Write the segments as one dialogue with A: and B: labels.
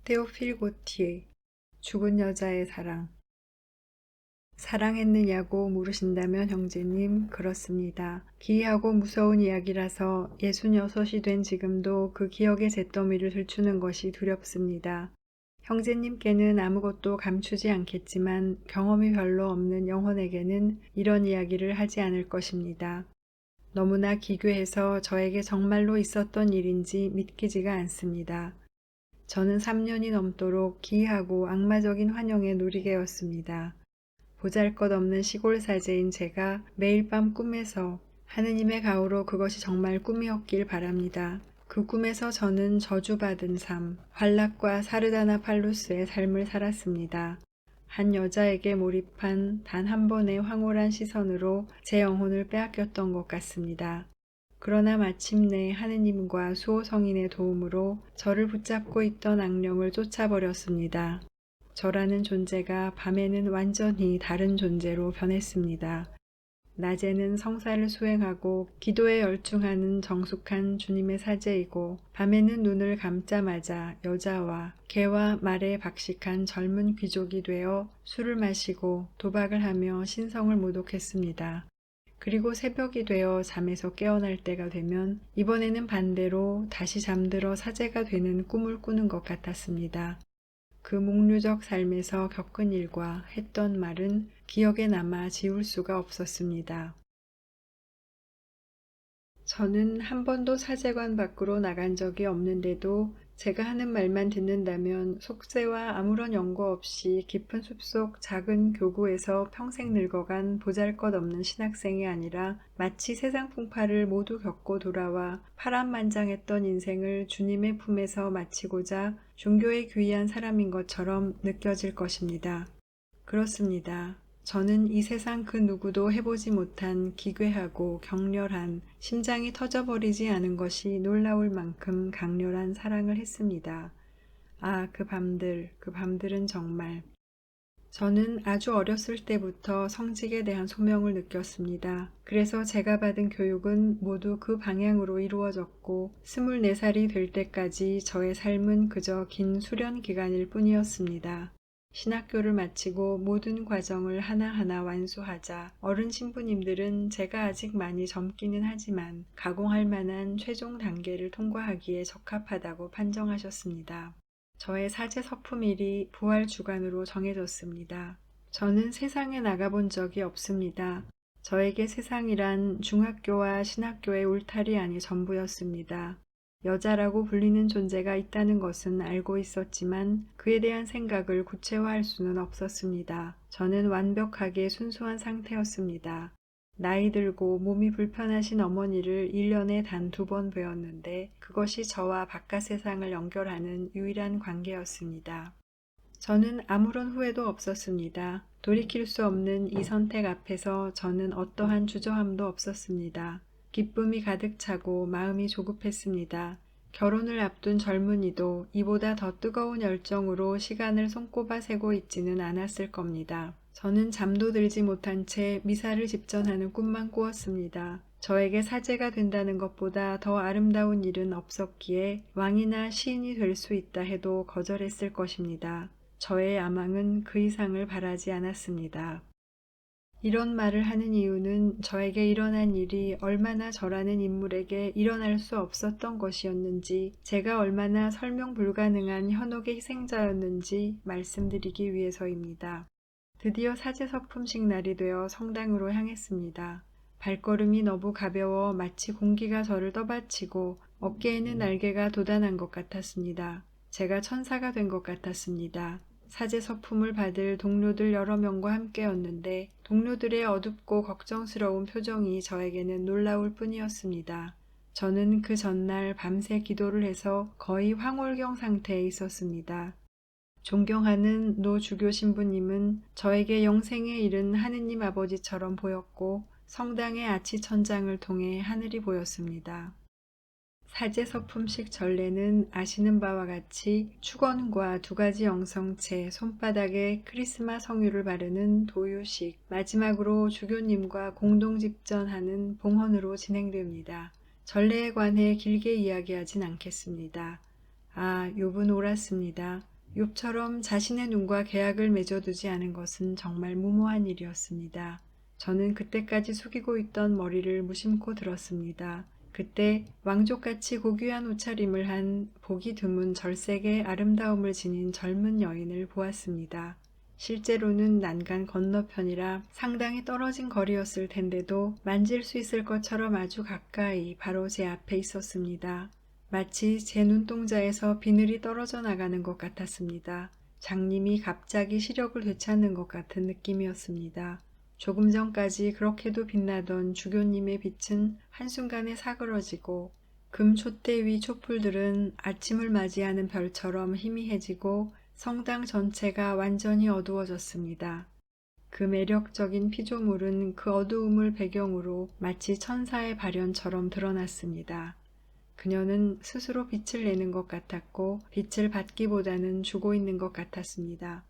A: 테오필 고티의 죽은 여자의 사랑. 사랑했느냐고 물으신다면 형제님, 그렇습니다. 기이하고 무서운 이야기라서 66이 된 지금도 그 기억의 잿더미를 들추는 것이 두렵습니다. 형제님께는 아무것도 감추지 않겠지만 경험이 별로 없는 영혼에게는 이런 이야기를 하지 않을 것입니다. 너무나 기괴해서 저에게 정말로 있었던 일인지 믿기지가 않습니다. 저는 3년이 넘도록 기이하고 악마적인 환영의 놀이개였습니다. 보잘것없는 시골 사제인 제가 매일 밤 꿈에서 하느님의 가호로 그것이 정말 꿈이었길 바랍니다. 그 꿈에서 저는 저주받은 삶, 활락과 사르다나팔루스의 삶을 살았습니다. 한 여자에게 몰입한 단 한 번의 황홀한 시선으로 제 영혼을 빼앗겼던 것 같습니다. 그러나 마침내 하느님과 수호 성인의 도움으로 저를 붙잡고 있던 악령을 쫓아버렸습니다. 저라는 존재가 밤에는 완전히 다른 존재로 변했습니다. 낮에는 성사를 수행하고 기도에 열중하는 정숙한 주님의 사제이고, 밤에는 눈을 감자마자 여자와 개와 말에 박식한 젊은 귀족이 되어 술을 마시고 도박을 하며 신성을 모독했습니다. 그리고 새벽이 되어 잠에서 깨어날 때가 되면 이번에는 반대로 다시 잠들어 사제가 되는 꿈을 꾸는 것 같았습니다. 그 목류적 삶에서 겪은 일과 했던 말은 기억에 남아 지울 수가 없었습니다. 저는 한 번도 사제관 밖으로 나간 적이 없는데도 제가 하는 말만 듣는다면 속세와 아무런 연고 없이 깊은 숲속 작은 교구에서 평생 늙어간 보잘것없는 신학생이 아니라 마치 세상 풍파를 모두 겪고 돌아와 파란만장했던 인생을 주님의 품에서 마치고자 종교에 귀의한 사람인 것처럼 느껴질 것입니다. 그렇습니다. 저는 이 세상 그 누구도 해보지 못한 기괴하고 격렬한, 심장이 터져버리지 않은 것이 놀라울 만큼 강렬한 사랑을 했습니다. 아, 그 밤들은 정말. 저는 아주 어렸을 때부터 성직에 대한 소명을 느꼈습니다. 그래서 제가 받은 교육은 모두 그 방향으로 이루어졌고, 24살이 될 때까지 저의 삶은 그저 긴 수련 기간일 뿐이었습니다. 신학교를 마치고 모든 과정을 하나하나 완수하자 어른 신부님들은 제가 아직 많이 젊기는 하지만 가공할 만한 최종 단계를 통과하기에 적합하다고 판정하셨습니다. 저의 사제 서품일이 부활 주간으로 정해졌습니다. 저는 세상에 나가본 적이 없습니다. 저에게 세상이란 중학교와 신학교의 울타리 안이 전부였습니다. 여자라고 불리는 존재가 있다는 것은 알고 있었지만 그에 대한 생각을 구체화할 수는 없었습니다. 저는 완벽하게 순수한 상태였습니다. 나이 들고 몸이 불편하신 어머니를 1년에 단 2번 뵈었는데 그것이 저와 바깥 세상을 연결하는 유일한 관계였습니다. 저는 아무런 후회도 없었습니다. 돌이킬 수 없는 이 선택 앞에서 저는 어떠한 주저함도 없었습니다. 기쁨이 가득 차고 마음이 조급했습니다. 결혼을 앞둔 젊은이도 이보다 더 뜨거운 열정으로 시간을 손꼽아 세고 있지는 않았을 겁니다. 저는 잠도 들지 못한 채 미사를 집전하는 꿈만 꾸었습니다. 저에게 사제가 된다는 것보다 더 아름다운 일은 없었기에 왕이나 시인이 될 수 있다 해도 거절했을 것입니다. 저의 야망은 그 이상을 바라지 않았습니다. 이런 말을 하는 이유는 저에게 일어난 일이 얼마나 저라는 인물에게 일어날 수 없었던 것이었는지, 제가 얼마나 설명 불가능한 현혹의 희생자였는지 말씀드리기 위해서입니다. 드디어 사제 서품식 날이 되어 성당으로 향했습니다. 발걸음이 너무 가벼워 마치 공기가 저를 떠받치고 어깨에는 날개가 돋아난 것 같았습니다. 제가 천사가 된 것 같았습니다. 사제 서품을 받을 동료들 여러 명과 함께였는데 동료들의 어둡고 걱정스러운 표정이 저에게는 놀라울 뿐이었습니다. 저는 그 전날 밤새 기도를 해서 거의 황홀경 상태에 있었습니다. 존경하는 노 주교 신부님은 저에게 영생에 이른 하느님 아버지처럼 보였고 성당의 아치 천장을 통해 하늘이 보였습니다. 사제 서품식 전례는 아시는 바와 같이 축원과 2가지 영성체, 손바닥에 크리스마 성유를 바르는 도유식, 마지막으로 주교님과 공동 집전하는 봉헌으로 진행됩니다. 전례에 관해 길게 이야기하진 않겠습니다. 아, 욥은 옳았습니다. 욥처럼 자신의 눈과 계약을 맺어두지 않은 것은 정말 무모한 일이었습니다. 저는 그때까지 숙이고 있던 머리를 무심코 들었습니다. 그때 왕족같이 고귀한 옷차림을 한 보기 드문 절색의 아름다움을 지닌 젊은 여인을 보았습니다. 실제로는 난간 건너편이라 상당히 떨어진 거리였을 텐데도 만질 수 있을 것처럼 아주 가까이 바로 제 앞에 있었습니다. 마치 제 눈동자에서 비늘이 떨어져 나가는 것 같았습니다. 장님이 갑자기 시력을 되찾는 것 같은 느낌이었습니다. 조금 전까지 그렇게도 빛나던 주교님의 빛은 한순간에 사그러지고 금 촛대 위 촛불들은 아침을 맞이하는 별처럼 희미해지고 성당 전체가 완전히 어두워졌습니다. 그 매력적인 피조물은 그 어두움을 배경으로 마치 천사의 발현처럼 드러났습니다. 그녀는 스스로 빛을 내는 것 같았고 빛을 받기보다는 주고 있는 것 같았습니다.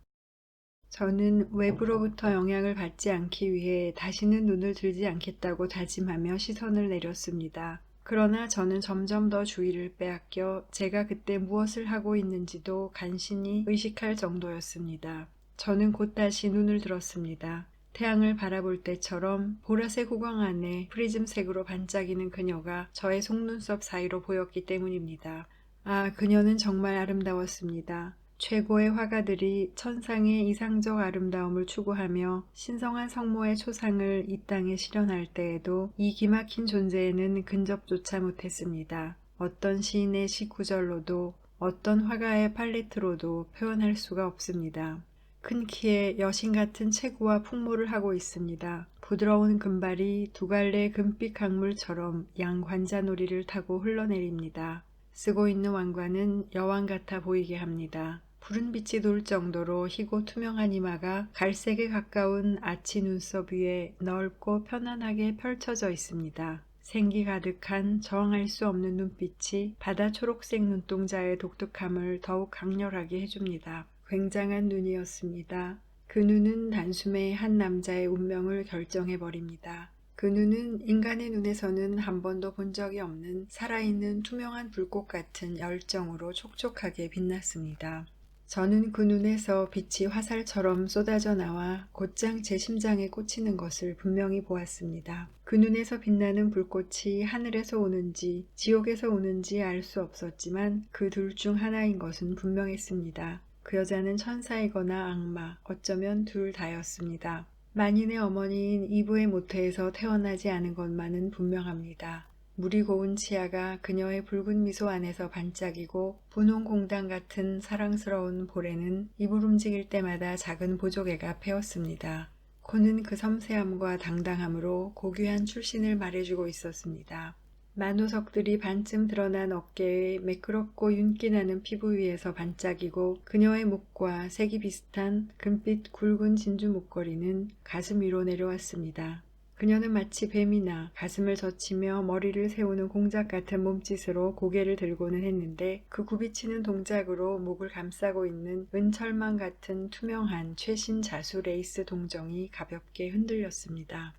A: 저는 외부로부터 영향을 받지 않기 위해 다시는 눈을 들지 않겠다고 다짐하며 시선을 내렸습니다. 그러나 저는 점점 더 주의를 빼앗겨 제가 그때 무엇을 하고 있는지도 간신히 의식할 정도였습니다. 저는 곧 다시 눈을 들었습니다. 태양을 바라볼 때처럼 보라색 후광 안에 프리즘색으로 반짝이는 그녀가 저의 속눈썹 사이로 보였기 때문입니다. 아, 그녀는 정말 아름다웠습니다. 최고의 화가들이 천상의 이상적 아름다움을 추구하며 신성한 성모의 초상을 이 땅에 실현할 때에도 이 기막힌 존재에는 근접조차 못했습니다. 어떤 시인의 시구절로도 어떤 화가의 팔레트로도 표현할 수가 없습니다. 큰 키에 여신 같은 체구와 풍모를 하고 있습니다. 부드러운 금발이 두 갈래 금빛 강물처럼 양 관자놀이를 타고 흘러내립니다. 쓰고 있는 왕관은 여왕 같아 보이게 합니다. 푸른 빛이 돌 정도로 희고 투명한 이마가 갈색에 가까운 아치 눈썹 위에 넓고 편안하게 펼쳐져 있습니다. 생기 가득한 저항할 수 없는 눈빛이 바다 초록색 눈동자의 독특함을 더욱 강렬하게 해줍니다. 굉장한 눈이었습니다. 그 눈은 단숨에 한 남자의 운명을 결정해버립니다. 그 눈은 인간의 눈에서는 한 번도 본 적이 없는 살아있는 투명한 불꽃 같은 열정으로 촉촉하게 빛났습니다. 저는 그 눈에서 빛이 화살처럼 쏟아져 나와 곧장 제 심장에 꽂히는 것을 분명히 보았습니다. 그 눈에서 빛나는 불꽃이 하늘에서 오는지 지옥에서 오는지 알 수 없었지만 그 둘 중 하나인 것은 분명했습니다. 그 여자는 천사이거나 악마, 어쩌면 둘 다였습니다. 만인의 어머니인 이브의 모태에서 태어나지 않은 것만은 분명합니다. 물이 고운 치아가 그녀의 붉은 미소 안에서 반짝이고 분홍 공당 같은 사랑스러운 볼에는 입을 움직일 때마다 작은 보조개가 패었습니다. 코는 그 섬세함과 당당함으로 고귀한 출신을 말해주고 있었습니다. 만우석들이 반쯤 드러난 어깨에 매끄럽고 윤기 나는 피부 위에서 반짝이고 그녀의 목과 색이 비슷한 금빛 굵은 진주 목걸이는 가슴 위로 내려왔습니다. 그녀는 마치 뱀이나 가슴을 젖히며 머리를 세우는 공작 같은 몸짓으로 고개를 들고는 했는데 그 굽이치는 동작으로 목을 감싸고 있는 은철망 같은 투명한 최신 자수 레이스 동정이 가볍게 흔들렸습니다.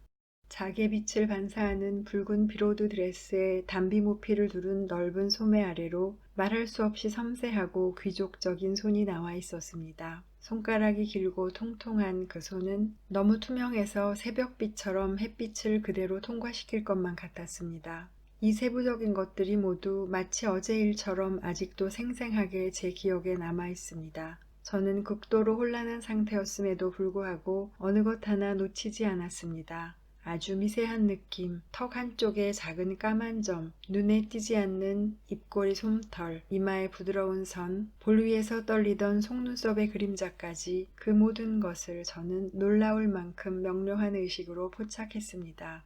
A: 자개 빛을 반사하는 붉은 비로드 드레스에 단비 모피를 두른 넓은 소매 아래로 말할 수 없이 섬세하고 귀족적인 손이 나와 있었습니다. 손가락이 길고 통통한 그 손은 너무 투명해서 새벽빛처럼 햇빛을 그대로 통과시킬 것만 같았습니다. 이 세부적인 것들이 모두 마치 어제 일처럼 아직도 생생하게 제 기억에 남아 있습니다. 저는 극도로 혼란한 상태였음에도 불구하고 어느 것 하나 놓치지 않았습니다. 아주 미세한 느낌, 턱 한쪽에 작은 까만 점, 눈에 띄지 않는 입꼬리 솜털, 이마의 부드러운 선, 볼 위에서 떨리던 속눈썹의 그림자까지 그 모든 것을 저는 놀라울 만큼 명료한 의식으로 포착했습니다.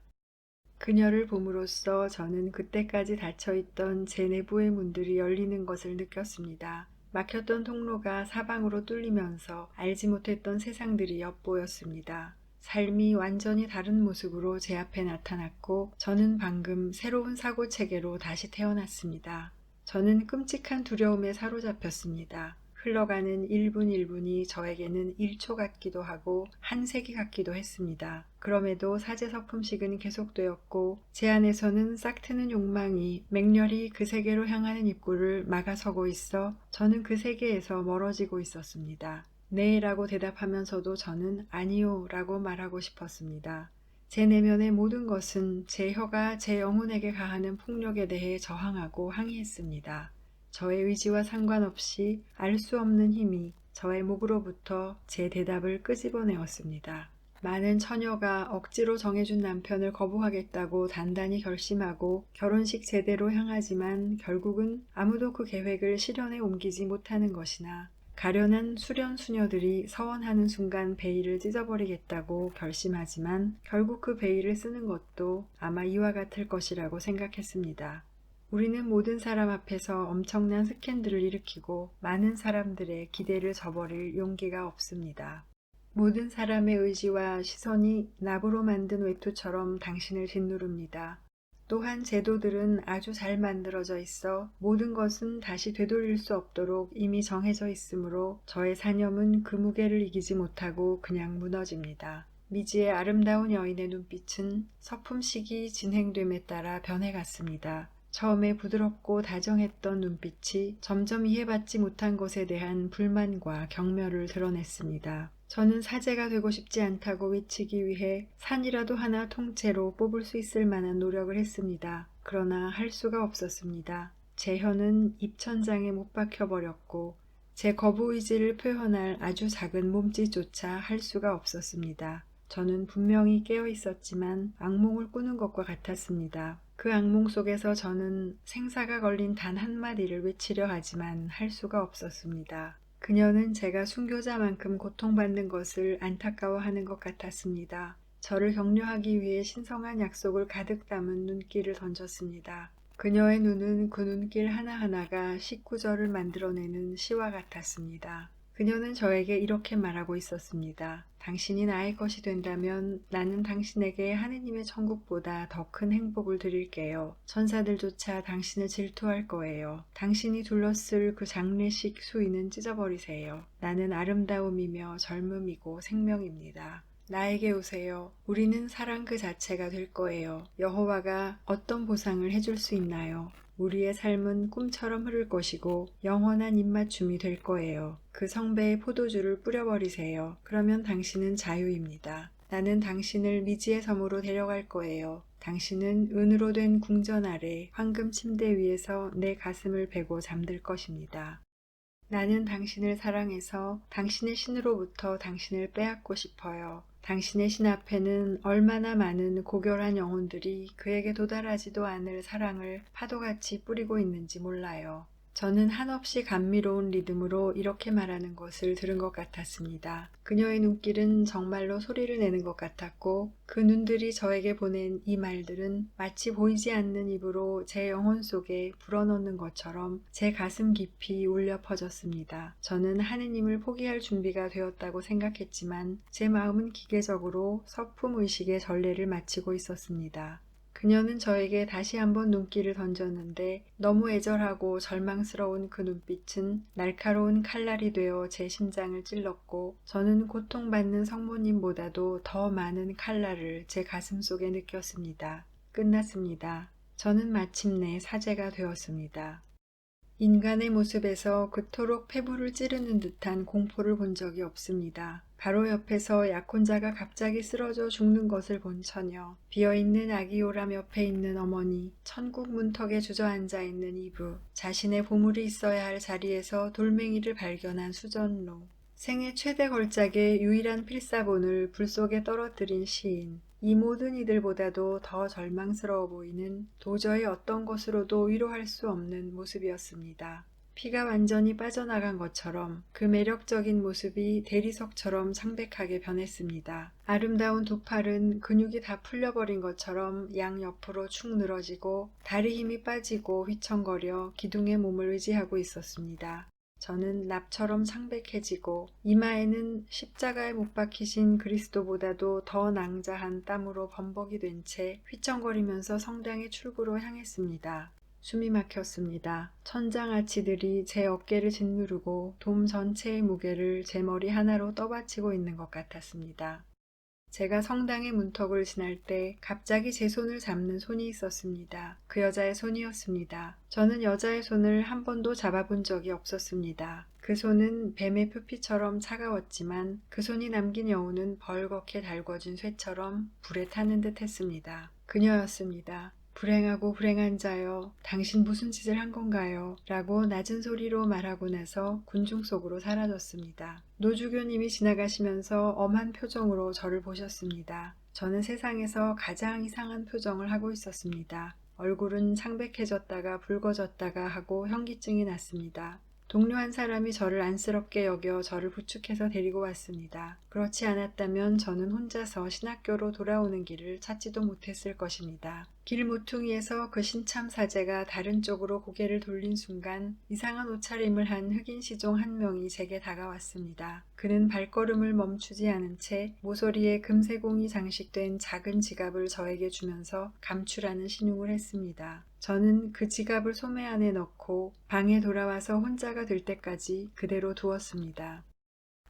A: 그녀를 봄으로써 저는 그때까지 닫혀있던 제 내부의 문들이 열리는 것을 느꼈습니다. 막혔던 통로가 사방으로 뚫리면서 알지 못했던 세상들이 엿보였습니다. 삶이 완전히 다른 모습으로 제 앞에 나타났고 저는 방금 새로운 사고체계로 다시 태어났습니다. 저는 끔찍한 두려움에 사로잡혔습니다. 흘러가는 1분 1분이 저에게는 1초 같기도 하고 한 세기 같기도 했습니다. 그럼에도 사제 서품식은 계속되었고 제 안에서는 싹트는 욕망이 맹렬히 그 세계로 향하는 입구를 막아서고 있어 저는 그 세계에서 멀어지고 있었습니다. 네 라고 대답하면서도 저는 아니요 라고 말하고 싶었습니다. 제 내면의 모든 것은 제 혀가 제 영혼에게 가하는 폭력에 대해 저항하고 항의했습니다. 저의 의지와 상관없이 알 수 없는 힘이 저의 목으로부터 제 대답을 끄집어내었습니다. 많은 처녀가 억지로 정해준 남편을 거부하겠다고 단단히 결심하고 결혼식 제대로 향하지만 결국은 아무도 그 계획을 실현에 옮기지 못하는 것이나 가련한 수련 수녀들이 서원하는 순간 베일을 찢어버리겠다고 결심하지만 결국 그 베일을 쓰는 것도 아마 이와 같을 것이라고 생각했습니다. 우리는 모든 사람 앞에서 엄청난 스캔들을 일으키고 많은 사람들의 기대를 저버릴 용기가 없습니다. 모든 사람의 의지와 시선이 납으로 만든 외투처럼 당신을 짓누릅니다. 또한 제도들은 아주 잘 만들어져 있어 모든 것은 다시 되돌릴 수 없도록 이미 정해져 있으므로 저의 사념은 그 무게를 이기지 못하고 그냥 무너집니다. 미지의 아름다운 여인의 눈빛은 서품식이 진행됨에 따라 변해갔습니다. 처음에 부드럽고 다정했던 눈빛이 점점 이해받지 못한 것에 대한 불만과 경멸을 드러냈습니다. 저는 사제가 되고 싶지 않다고 외치기 위해 산이라도 하나 통째로 뽑을 수 있을 만한 노력을 했습니다. 그러나 할 수가 없었습니다. 제 혀는 입천장에 못 박혀버렸고 제 거부 의지를 표현할 아주 작은 몸짓조차 할 수가 없었습니다. 저는 분명히 깨어 있었지만 악몽을 꾸는 것과 같았습니다. 그 악몽 속에서 저는 생사가 걸린 단 한마디를 외치려 하지만 할 수가 없었습니다. 그녀는 제가 순교자만큼 고통받는 것을 안타까워하는 것 같았습니다. 저를 격려하기 위해 신성한 약속을 가득 담은 눈길을 던졌습니다. 그녀의 눈은 그 눈길 하나하나가 19절을 만들어내는 시와 같았습니다. 그녀는 저에게 이렇게 말하고 있었습니다. 당신이 나의 것이 된다면 나는 당신에게 하느님의 천국보다 더 큰 행복을 드릴게요. 천사들조차 당신을 질투할 거예요. 당신이 둘러쓸 그 장례식 수의는 찢어버리세요. 나는 아름다움이며 젊음이고 생명입니다. 나에게 오세요. 우리는 사랑 그 자체가 될 거예요. 여호와가 어떤 보상을 해줄 수 있나요? 우리의 삶은 꿈처럼 흐를 것이고 영원한 입맞춤이 될 거예요. 그 성배의 포도주를 뿌려버리세요. 그러면 당신은 자유입니다. 나는 당신을 미지의 섬으로 데려갈 거예요. 당신은 은으로 된 궁전 아래 황금 침대 위에서 내 가슴을 베고 잠들 것입니다. 나는 당신을 사랑해서 당신의 신으로부터 당신을 빼앗고 싶어요. 당신의 신 앞에는 얼마나 많은 고결한 영혼들이 그에게 도달하지도 않을 사랑을 파도같이 뿌리고 있는지 몰라요. 저는 한없이 감미로운 리듬으로 이렇게 말하는 것을 들은 것 같았습니다. 그녀의 눈길은 정말로 소리를 내는 것 같았고 그 눈들이 저에게 보낸 이 말들은 마치 보이지 않는 입으로 제 영혼 속에 불어넣는 것처럼 제 가슴 깊이 울려 퍼졌습니다. 저는 하느님을 포기할 준비가 되었다고 생각했지만 제 마음은 기계적으로 서품 의식의 전례를 마치고 있었습니다. 그녀는 저에게 다시 한번 눈길을 던졌는데 너무 애절하고 절망스러운 그 눈빛은 날카로운 칼날이 되어 제 심장을 찔렀고 저는 고통받는 성모님보다도 더 많은 칼날을 제 가슴 속에 느꼈습니다. 끝났습니다. 저는 마침내 사제가 되었습니다. 인간의 모습에서 그토록 폐부를 찌르는 듯한 공포를 본 적이 없습니다. 바로 옆에서 약혼자가 갑자기 쓰러져 죽는 것을 본 처녀, 비어있는 아기 요람 옆에 있는 어머니, 천국 문턱에 주저앉아 있는 이브, 자신의 보물이 있어야 할 자리에서 돌멩이를 발견한 수전로, 생애 최대 걸작의 유일한 필사본을 불 속에 떨어뜨린 시인, 이 모든 이들보다도 더 절망스러워 보이는 도저히 어떤 것으로도 위로할 수 없는 모습이었습니다. 피가 완전히 빠져나간 것처럼 그 매력적인 모습이 대리석처럼 창백하게 변했습니다. 아름다운 두 팔은 근육이 다 풀려버린 것처럼 양옆으로 축 늘어지고 다리 힘이 빠지고 휘청거려 기둥에 몸을 의지하고 있었습니다. 저는 납처럼 창백해지고 이마에는 십자가에 못 박히신 그리스도보다도 더 낭자한 땀으로 범벅이 된 채 휘청거리면서 성당의 출구로 향했습니다. 숨이 막혔습니다. 천장아치들이 제 어깨를 짓누르고 돔 전체의 무게를 제 머리 하나로 떠받치고 있는 것 같았습니다. 제가 성당의 문턱을 지날 때 갑자기 제 손을 잡는 손이 있었습니다. 그 여자의 손이었습니다. 저는 여자의 손을 한 번도 잡아본 적이 없었습니다. 그 손은 뱀의 표피처럼 차가웠지만 그 손이 남긴 여운은 벌겋게 달궈진 쇠처럼 불에 타는 듯 했습니다. 그녀였습니다. 불행하고 불행한 자여, 당신 무슨 짓을 한 건가요? 라고 낮은 소리로 말하고 나서 군중 속으로 사라졌습니다. 노주교님이 지나가시면서 엄한 표정으로 저를 보셨습니다. 저는 세상에서 가장 이상한 표정을 하고 있었습니다. 얼굴은 창백해졌다가 붉어졌다가 하고 현기증이 났습니다. 동료 한 사람이 저를 안쓰럽게 여겨 저를 부축해서 데리고 왔습니다. 그렇지 않았다면 저는 혼자서 신학교로 돌아오는 길을 찾지도 못했을 것입니다. 길 모퉁이에서 그 신참 사제가 다른 쪽으로 고개를 돌린 순간 이상한 옷차림을 한 흑인 시종 한 명이 제게 다가왔습니다. 그는 발걸음을 멈추지 않은 채 모서리에 금세공이 장식된 작은 지갑을 저에게 주면서 감추라는 신용을 했습니다. 저는 그 지갑을 소매 안에 넣고 방에 돌아와서 혼자가 될 때까지 그대로 두었습니다.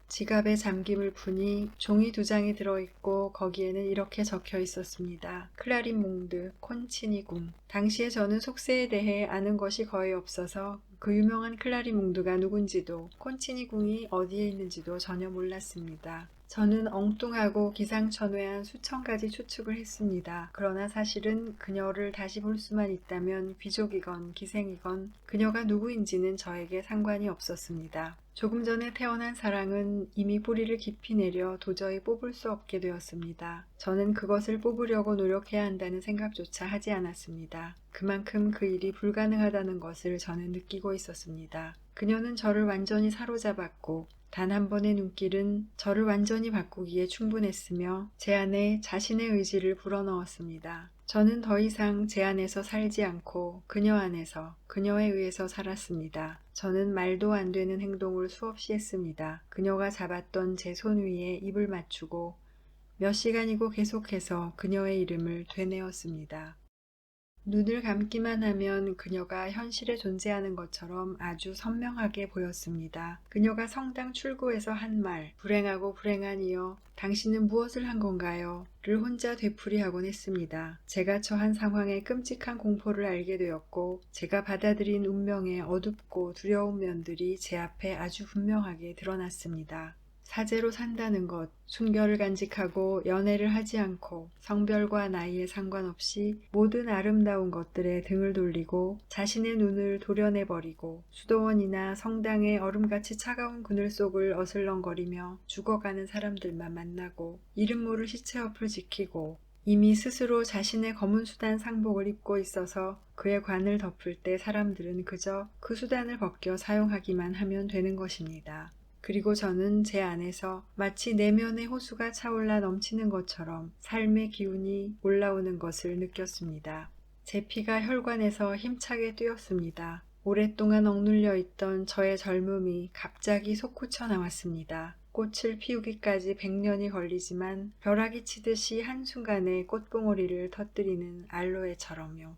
A: 지갑에 잠김을 푸니 종이 2장이 들어있고 거기에는 이렇게 적혀 있었습니다. 클라리몽드, 콘치니궁. 당시에 저는 속세에 대해 아는 것이 거의 없어서 그 유명한 클라리몽드가 누군지도 콘치니궁이 어디에 있는지도 전혀 몰랐습니다. 저는 엉뚱하고 기상천외한 수천 가지 추측을 했습니다. 그러나 사실은 그녀를 다시 볼 수만 있다면 귀족이건 기생이건 그녀가 누구인지는 저에게 상관이 없었습니다. 조금 전에 태어난 사랑은 이미 뿌리를 깊이 내려 도저히 뽑을 수 없게 되었습니다. 저는 그것을 뽑으려고 노력해야 한다는 생각조차 하지 않았습니다. 그만큼 그 일이 불가능하다는 것을 저는 느끼고 있었습니다. 그녀는 저를 완전히 사로잡았고 단 한 번의 눈길은 저를 완전히 바꾸기에 충분했으며 제 안에 자신의 의지를 불어넣었습니다. 저는 더 이상 제 안에서 살지 않고 그녀 안에서, 그녀에 의해서 살았습니다. 저는 말도 안 되는 행동을 수없이 했습니다. 그녀가 잡았던 제 손 위에 입을 맞추고 몇 시간이고 계속해서 그녀의 이름을 되뇌었습니다. 눈을 감기만 하면 그녀가 현실에 존재하는 것처럼 아주 선명하게 보였습니다. 그녀가 성당 출구에서 한 말, 불행하고 불행한 이여, 당신은 무엇을 한 건가요? 를 혼자 되풀이하곤 했습니다. 제가 처한 상황의 끔찍한 공포를 알게 되었고, 제가 받아들인 운명의 어둡고 두려운 면들이 제 앞에 아주 분명하게 드러났습니다. 사제로 산다는 것, 순결을 간직하고 연애를 하지 않고 성별과 나이에 상관없이 모든 아름다운 것들에 등을 돌리고 자신의 눈을 도려내버리고 수도원이나 성당의 얼음같이 차가운 그늘 속을 어슬렁거리며 죽어가는 사람들만 만나고 이름 모를 시체 옆을 지키고 이미 스스로 자신의 검은 수단 상복을 입고 있어서 그의 관을 덮을 때 사람들은 그저 그 수단을 벗겨 사용하기만 하면 되는 것입니다. 그리고 저는 제 안에서 마치 내면의 호수가 차올라 넘치는 것처럼 삶의 기운이 올라오는 것을 느꼈습니다. 제 피가 혈관에서 힘차게 뛰었습니다. 오랫동안 억눌려 있던 저의 젊음이 갑자기 솟구쳐 나왔습니다. 꽃을 피우기까지 100년이 걸리지만 벼락이 치듯이 한순간에 꽃봉오리를 터뜨리는 알로에처럼요.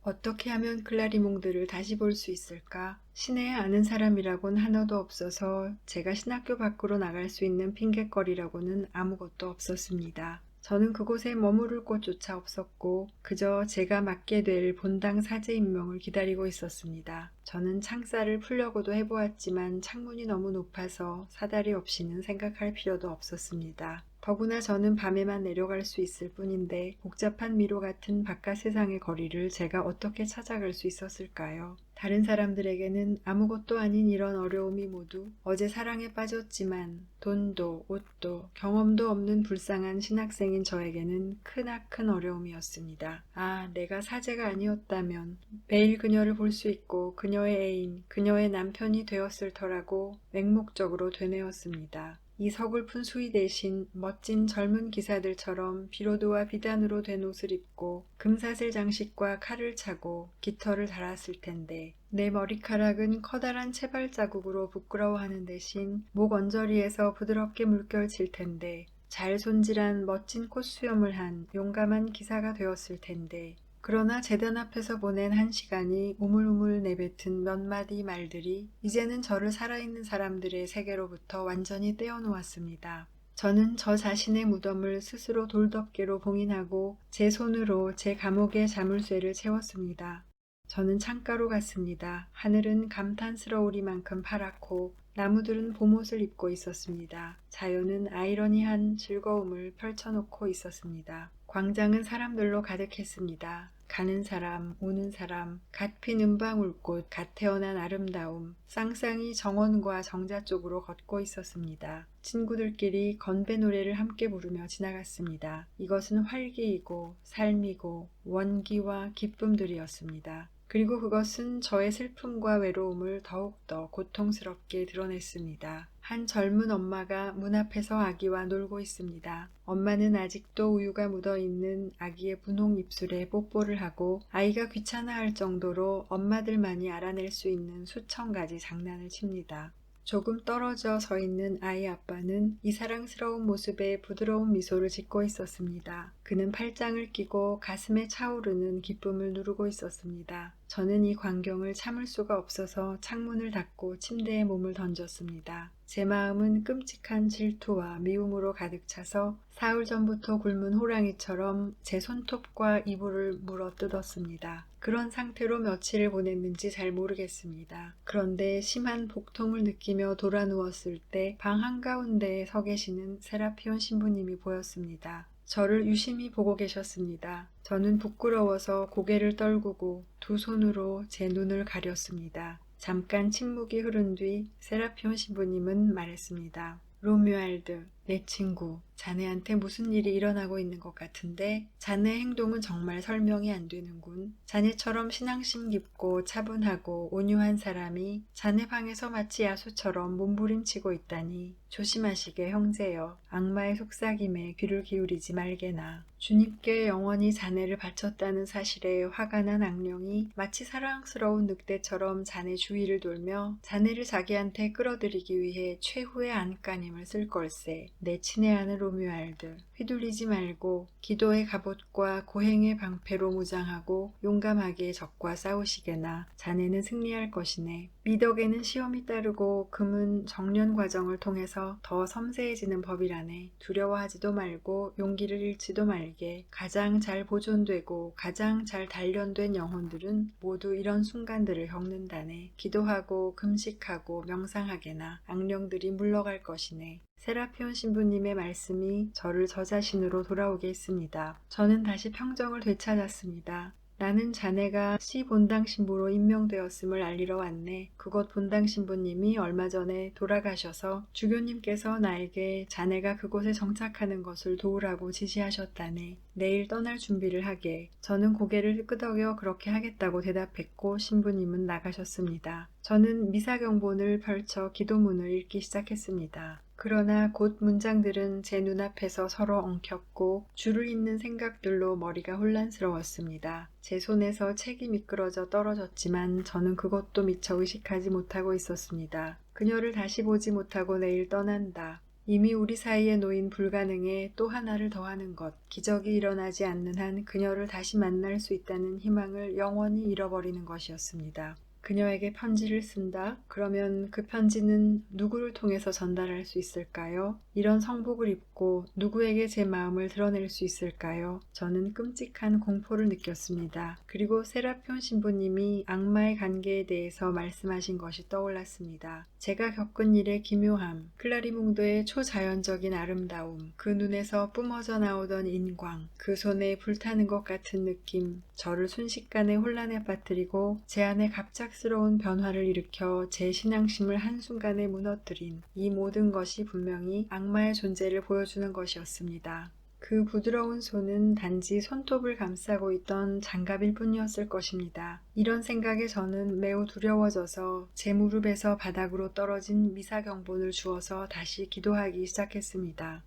A: 어떻게 하면 클라리몽드를 다시 볼 수 있을까? 시내에 아는 사람이라곤 하나도 없어서 제가 신학교 밖으로 나갈 수 있는 핑곗거리라고는 아무것도 없었습니다. 저는 그곳에 머무를 곳조차 없었고 그저 제가 맡게 될 본당 사제 임명을 기다리고 있었습니다. 저는 창살을 풀려고도 해보았지만 창문이 너무 높아서 사다리 없이는 생각할 필요도 없었습니다. 더구나 저는 밤에만 내려갈 수 있을 뿐인데 복잡한 미로 같은 바깥 세상의 거리를 제가 어떻게 찾아갈 수 있었을까요? 다른 사람들에게는 아무것도 아닌 이런 어려움이 모두 어제 사랑에 빠졌지만 돈도 옷도 경험도 없는 불쌍한 신학생인 저에게는 크나큰 어려움이었습니다. 아, 내가 사제가 아니었다면 매일 그녀를 볼 수 있고 그녀의 애인, 그녀의 남편이 되었을 터라고 맹목적으로 되뇌었습니다. 이 서글픈 수위 대신 멋진 젊은 기사들처럼 비로드와 비단으로 된 옷을 입고 금사슬 장식과 칼을 차고 깃털을 달았을 텐데 내 머리카락은 커다란 채발 자국으로 부끄러워하는 대신 목 언저리에서 부드럽게 물결칠 텐데 잘 손질한 멋진 콧수염을 한 용감한 기사가 되었을 텐데 그러나 재단 앞에서 보낸 1시간이 우물우물 내뱉은 몇 마디 말들이 이제는 저를 살아있는 사람들의 세계로부터 완전히 떼어놓았습니다. 저는 저 자신의 무덤을 스스로 돌덮개로 봉인하고 제 손으로 제 감옥의 자물쇠를 채웠습니다. 저는 창가로 갔습니다. 하늘은 감탄스러우리만큼 파랗고 나무들은 봄옷을 입고 있었습니다. 자연은 아이러니한 즐거움을 펼쳐놓고 있었습니다. 광장은 사람들로 가득했습니다. 가는 사람, 오는 사람, 갓 핀 은방울꽃, 갓 태어난 아름다움, 쌍쌍이 정원과 정자 쪽으로 걷고 있었습니다. 친구들끼리 건배 노래를 함께 부르며 지나갔습니다. 이것은 활기이고 삶이고 원기와 기쁨들이었습니다. 그리고 그것은 저의 슬픔과 외로움을 더욱더 고통스럽게 드러냈습니다. 한 젊은 엄마가 문 앞에서 아기와 놀고 있습니다. 엄마는 아직도 우유가 묻어있는 아기의 분홍 입술에 뽀뽀를 하고 아이가 귀찮아할 정도로 엄마들만이 알아낼 수 있는 수천 가지 장난을 칩니다. 조금 떨어져 서 있는 아이 아빠는 이 사랑스러운 모습에 부드러운 미소를 짓고 있었습니다. 그는 팔짱을 끼고 가슴에 차오르는 기쁨을 누르고 있었습니다. 저는 이 광경을 참을 수가 없어서 창문을 닫고 침대에 몸을 던졌습니다. 제 마음은 끔찍한 질투와 미움으로 가득 차서 사흘 전부터 굶은 호랑이처럼 제 손톱과 이불을 물어 뜯었습니다. 그런 상태로 며칠을 보냈는지 잘 모르겠습니다. 그런데 심한 복통을 느끼며 돌아 누웠을 때 방 한가운데에 서 계시는 세라피온 신부님이 보였습니다. 저를 유심히 보고 계셨습니다. 저는 부끄러워서 고개를 떨구고 두 손으로 제 눈을 가렸습니다. 잠깐 침묵이 흐른 뒤 세라피온 신부님은 말했습니다. 로뮤알드, 내 친구, 자네한테 무슨 일이 일어나고 있는 것 같은데 자네의 행동은 정말 설명이 안 되는군. 자네처럼 신앙심 깊고 차분하고 온유한 사람이 자네 방에서 마치 야수처럼 몸부림치고 있다니 조심하시게 형제여. 악마의 속삭임에 귀를 기울이지 말게나. 주님께 영원히 자네를 바쳤다는 사실에 화가 난 악령이 마치 사랑스러운 늑대처럼 자네 주위를 돌며 자네를 자기한테 끌어들이기 위해 최후의 안간힘을 쓸 걸세. 내 친애하는 로뮤알드, 휘둘리지 말고 기도의 갑옷과 고행의 방패로 무장하고 용감하게 적과 싸우시게나. 자네는 승리할 것이네. 미덕에는 시험이 따르고 금은 정련 과정을 통해서 더 섬세해지는 법이라네. 두려워하지도 말고 용기를 잃지도 말게. 가장 잘 보존되고 가장 잘 단련된 영혼들은 모두 이런 순간들을 겪는다네. 기도하고 금식하고 명상하게나. 악령들이 물러갈 것이네. 세라피온 신부님의 말씀이 저를 저 자신으로 돌아오게 했습니다. 저는 다시 평정을 되찾았습니다. 나는 자네가 시 본당 신부로 임명되었음을 알리러 왔네. 그곳 본당 신부님이 얼마 전에 돌아가셔서 주교님께서 나에게 자네가 그곳에 정착하는 것을 도우라고 지시하셨다네. 내일 떠날 준비를 하게. 저는 고개를 끄덕여 그렇게 하겠다고 대답했고 신부님은 나가셨습니다. 저는 미사경본을 펼쳐 기도문을 읽기 시작했습니다. 그러나 곧 문장들은 제 눈앞에서 서로 엉켰고 줄을 잇는 생각들로 머리가 혼란스러웠습니다. 제 손에서 책이 미끄러져 떨어졌지만 저는 그것도 미처 의식하지 못하고 있었습니다. 그녀를 다시 보지 못하고 내일 떠난다. 이미 우리 사이에 놓인 불가능에 또 하나를 더하는 것. 기적이 일어나지 않는 한 그녀를 다시 만날 수 있다는 희망을 영원히 잃어버리는 것이었습니다. 그녀에게 편지를 쓴다? 그러면 그 편지는 누구를 통해서 전달할 수 있을까요? 이런 성복을 입고 누구에게 제 마음을 드러낼 수 있을까요? 저는 끔찍한 공포를 느꼈습니다. 그리고 세라피온 신부님이 악마의 관계에 대해서 말씀하신 것이 떠올랐습니다. 제가 겪은 일의 기묘함, 클라리몽드의 초자연적인 아름다움, 그 눈에서 뿜어져 나오던 인광, 그 손에 불타는 것 같은 느낌, 저를 순식간에 혼란에 빠뜨리고 제 안에 갑작스러운 변화를 일으켜 제 신앙심을 한순간에 무너뜨린 이 모든 것이 분명히 악마의 존재를 보여주는 것이었습니다. 그 부드러운 손은 단지 손톱을 감싸고 있던 장갑일 뿐이었을 것입니다. 이런 생각에 저는 매우 두려워져서 제 무릎에서 바닥으로 떨어진 미사경본을 주워서 다시 기도하기 시작했습니다.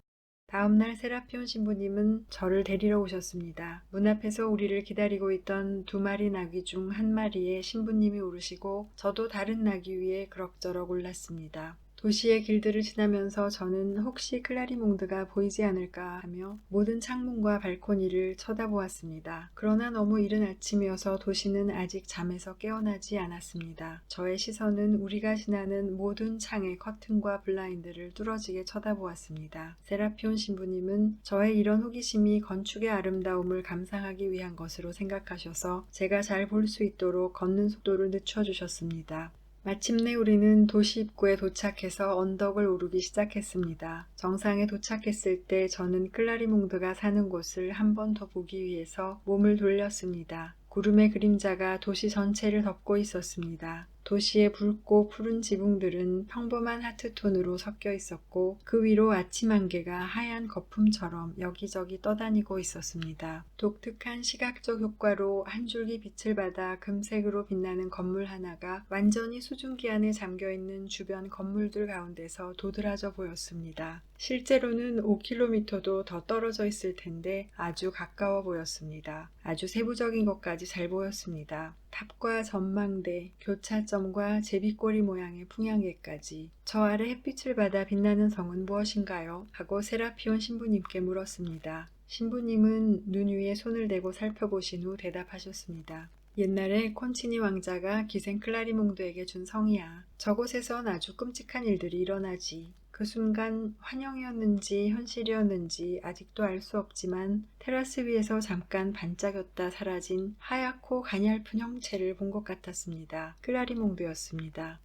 A: 다음날 세라피온 신부님은 저를 데리러 오셨습니다. 문 앞에서 우리를 기다리고 있던 두 마리 나귀 중 한 마리에 신부님이 오르시고 저도 다른 나귀 위에 그럭저럭 올랐습니다. 도시의 길들을 지나면서 저는 혹시 클라리몽드가 보이지 않을까 하며 모든 창문과 발코니를 쳐다보았습니다. 그러나 너무 이른 아침이어서 도시는 아직 잠에서 깨어나지 않았습니다. 저의 시선은 우리가 지나는 모든 창의 커튼과 블라인드를 뚫어지게 쳐다보았습니다. 세라피온 신부님은 저의 이런 호기심이 건축의 아름다움을 감상하기 위한 것으로 생각하셔서 제가 잘 볼 수 있도록 걷는 속도를 늦춰주셨습니다. 마침내 우리는 도시 입구에 도착해서 언덕을 오르기 시작했습니다. 정상에 도착했을 때 저는 클라리몽드가 사는 곳을 한 번 더 보기 위해서 몸을 돌렸습니다. 구름의 그림자가 도시 전체를 덮고 있었습니다. 도시의 붉고 푸른 지붕들은 평범한 하트톤으로 섞여 있었고 그 위로 아침 안개가 하얀 거품처럼 여기저기 떠다니고 있었습니다. 독특한 시각적 효과로 한 줄기 빛을 받아 금색으로 빛나는 건물 하나가 완전히 수증기 안에 잠겨있는 주변 건물들 가운데서 도드라져 보였습니다. 실제로는 5km도 더 떨어져 있을 텐데 아주 가까워 보였습니다. 아주 세부적인 것까지 잘 보였습니다. 탑과 전망대, 교차점과 제비꼬리 모양의 풍향계까지. 저 아래 햇빛을 받아 빛나는 성은 무엇인가요? 하고 세라피온 신부님께 물었습니다. 신부님은 눈 위에 손을 대고 살펴보신 후 대답하셨습니다. 옛날에 콘치니 왕자가 기생 클라리몽드에게 준 성이야. 저곳에선 아주 끔찍한 일들이 일어나지. 그 순간 환영이었는지 현실이었는지 아직도 알 수 없지만 테라스 위에서 잠깐 반짝였다 사라진 하얗고 가냘픈 형체를 본 것 같았습니다. 클라리몽드였습니다.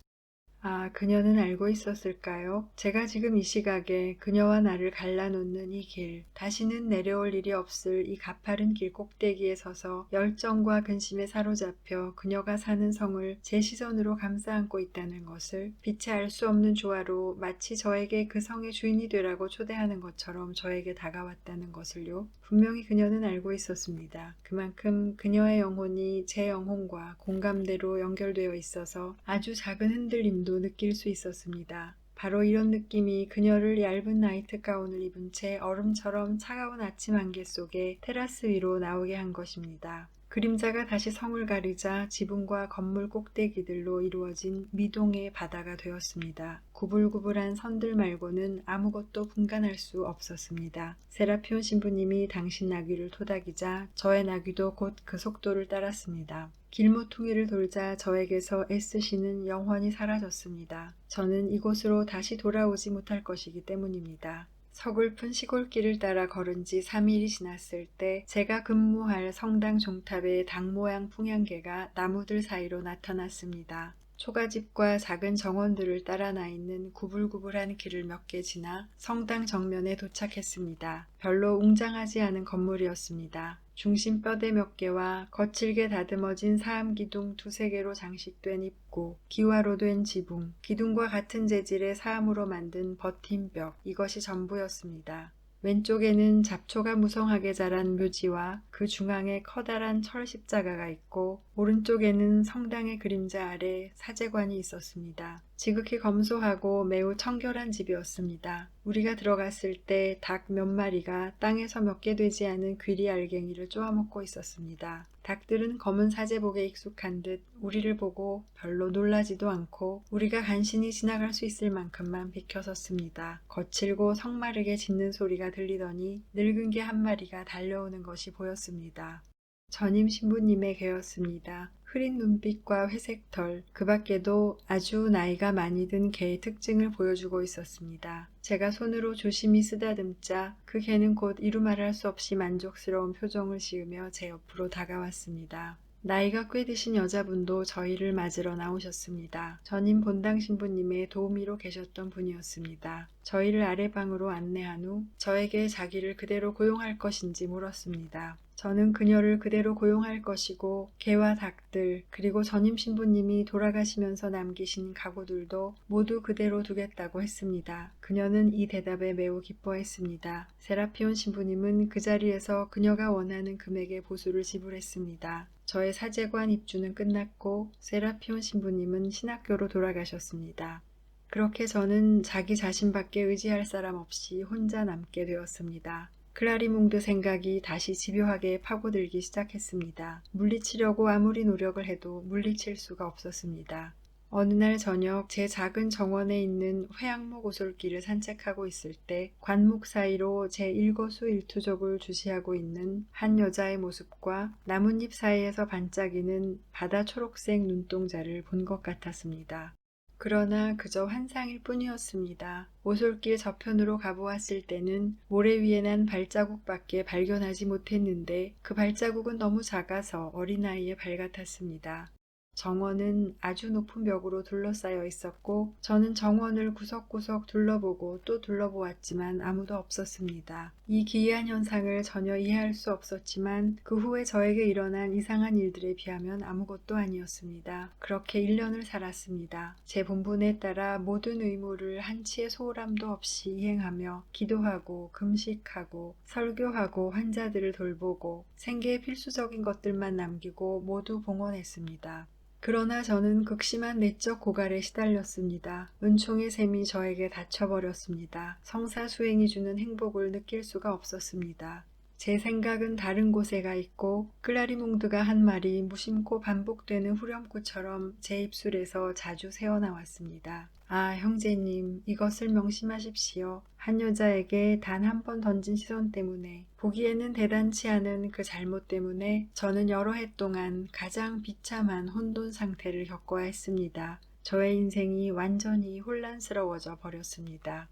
A: 아, 그녀는 알고 있었을까요? 제가 지금 이 시각에 그녀와 나를 갈라놓는 이 길, 다시는 내려올 일이 없을 이 가파른 길 꼭대기에 서서 열정과 근심에 사로잡혀 그녀가 사는 성을 제 시선으로 감싸 안고 있다는 것을 빛이 알 수 없는 조화로 마치 저에게 그 성의 주인이 되라고 초대하는 것처럼 저에게 다가왔다는 것을요. 분명히 그녀는 알고 있었습니다. 그만큼 그녀의 영혼이 제 영혼과 공감대로 연결되어 있어서 아주 작은 흔들림도 느낄 수 있었습니다. 바로 이런 느낌이 그녀를 얇은 나이트 가운을 입은 채 얼음처럼 차가운 아침 안개 속에 테라스 위로 나오게 한 것입니다. 그림자가 다시 성을 가리자 지붕과 건물 꼭대기들로 이루어진 미동의 바다가 되었습니다. 구불구불한 선들 말고는 아무것도 분간할 수 없었습니다. 세라피온 신부님이 당신 나귀를 토닥이자 저의 나귀도 곧 그 속도를 따랐습니다. 길모퉁이를 돌자 저에게서 애쓰시는 영원히 사라졌습니다. 저는 이곳으로 다시 돌아오지 못할 것이기 때문입니다. 서글픈 시골길을 따라 걸은 지 3일이 지났을 때 제가 근무할 성당 종탑의 닭 모양 풍향계가 나무들 사이로 나타났습니다. 초가집과 작은 정원들을 따라 나 있는 구불구불한 길을 몇 개 지나 성당 정면에 도착했습니다. 별로 웅장하지 않은 건물이었습니다. 중심 뼈대 몇 개와 거칠게 다듬어진 사암기둥 2~3개로 장식된 입구, 기와로 된 지붕, 기둥과 같은 재질의 사암으로 만든 버팀벽, 이것이 전부였습니다. 왼쪽에는 잡초가 무성하게 자란 묘지와 그 중앙에 커다란 철 십자가가 있고 오른쪽에는 성당의 그림자 아래 사제관이 있었습니다. 지극히 검소하고 매우 청결한 집이었습니다. 우리가 들어갔을 때 닭 몇 마리가 땅에서 몇 개 되지 않은 귀리 알갱이를 쪼아먹고 있었습니다. 닭들은 검은 사제복에 익숙한 듯 우리를 보고 별로 놀라지도 않고 우리가 간신히 지나갈 수 있을 만큼만 비켜섰습니다. 거칠고 성마르게 짖는 소리가 들리더니 늙은 개 한 마리가 달려오는 것이 보였습니다. 전임 신부님의 개였습니다. 흐린 눈빛과 회색 털, 그 밖에도 아주 나이가 많이 든 개의 특징을 보여주고 있었습니다. 제가 손으로 조심히 쓰다듬자 그 개는 곧 이루 말할 수 없이 만족스러운 표정을 지으며 제 옆으로 다가왔습니다. 나이가 꽤 드신 여자분도 저희를 맞으러 나오셨습니다. 전임 본당 신부님의 도우미로 계셨던 분이었습니다. 저희를 아래방으로 안내한 후 저에게 자기를 그대로 고용할 것인지 물었습니다. 저는 그녀를 그대로 고용할 것이고 개와 닭들 그리고 전임 신부님이 돌아가시면서 남기신 가구들도 모두 그대로 두겠다고 했습니다. 그녀는 이 대답에 매우 기뻐했습니다. 세라피온 신부님은 그 자리에서 그녀가 원하는 금액의 보수를 지불했습니다. 저의 사제관 입주는 끝났고 세라피온 신부님은 신학교로 돌아가셨습니다. 그렇게 저는 자기 자신밖에 의지할 사람 없이 혼자 남게 되었습니다. 클라리몽드 생각이 다시 집요하게 파고들기 시작했습니다. 물리치려고 아무리 노력을 해도 물리칠 수가 없었습니다. 어느 날 저녁 제 작은 정원에 있는 회양목 오솔길을 산책하고 있을 때 관목 사이로 제 일거수일투족을 주시하고 있는 한 여자의 모습과 나뭇잎 사이에서 반짝이는 바다 초록색 눈동자를 본 것 같았습니다. 그러나 그저 환상일 뿐이었습니다. 오솔길 저편으로 가보았을 때는 모래 위에 난 발자국밖에 발견하지 못했는데 그 발자국은 너무 작아서 어린아이의 발 같았습니다. 정원은 아주 높은 벽으로 둘러싸여 있었고 저는 정원을 구석구석 둘러보고 또 둘러보았지만 아무도 없었습니다. 이 기이한 현상을 전혀 이해할 수 없었지만 그 후에 저에게 일어난 이상한 일들에 비하면 아무것도 아니었습니다. 그렇게 1년을 살았습니다. 제 본분에 따라 모든 의무를 한치의 소홀함도 없이 이행하며 기도하고 금식하고 설교하고 환자들을 돌보고 생계에 필수적인 것들만 남기고 모두 봉헌했습니다. 그러나 저는 극심한 내적 고갈에 시달렸습니다. 은총의 샘이 저에게 닫혀버렸습니다. 성사수행이 주는 행복을 느낄 수가 없었습니다. 제 생각은 다른 곳에 가 있고 클라리몽드가 한 말이 무심코 반복되는 후렴구처럼 제 입술에서 자주 새어나왔습니다. 아, 형제님, 이것을 명심하십시오. 한 여자에게 단 한 번 던진 시선 때문에, 보기에는 대단치 않은 그 잘못 때문에 저는 여러 해 동안 가장 비참한 혼돈 상태를 겪어야 했습니다. 저의 인생이 완전히 혼란스러워져 버렸습니다.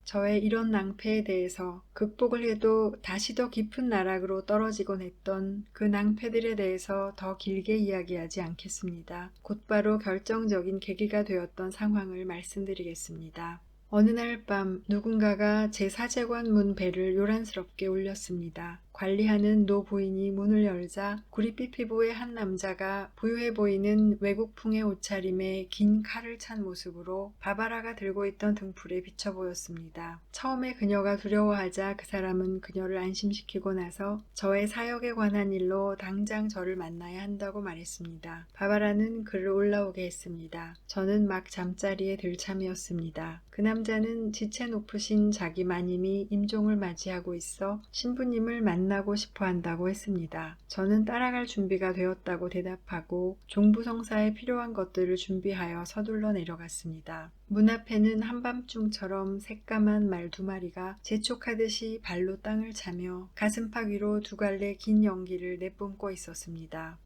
A: 저의 이런 낭패에 대해서 극복을 해도 다시 더 깊은 나락으로 떨어지곤 했던 그 낭패들에 대해서 더 길게 이야기하지 않겠습니다. 곧바로 결정적인 계기가 되었던 상황을 말씀드리겠습니다. 어느 날 밤 누군가가 제 사제관 문 벨을 요란스럽게 울렸습니다. 관리하는 노 부인이 문을 열자 구릿빛 피부의 한 남자가 부유해 보이는 외국풍의 옷차림에 긴 칼을 찬 모습으로 바바라가 들고 있던 등불에 비쳐 보였습니다. 처음에 그녀가 두려워하자 그 사람은 그녀를 안심시키고 나서 저의 사역에 관한 일로 당장 저를 만나야 한다고 말했습니다. 바바라는 그를 올라오게 했습니다. 저는 막 잠자리에 들참이었습니다. 그 남자는 지체 높으신 자기 마님이 임종을 맞이하고 있어 신부님을 만나고 싶어 한다고 했습니다. 저는 따라갈 준비가 되었다고 대답하고 종부성사에 필요한 것들을 준비하여 서둘러 내려갔습니다. 문 앞에는 한밤중처럼 새까만 말 2마리가 재촉하듯이 발로 땅을 차며 가슴팍 위로 2갈래 긴 연기를 내뿜고 있었습니다.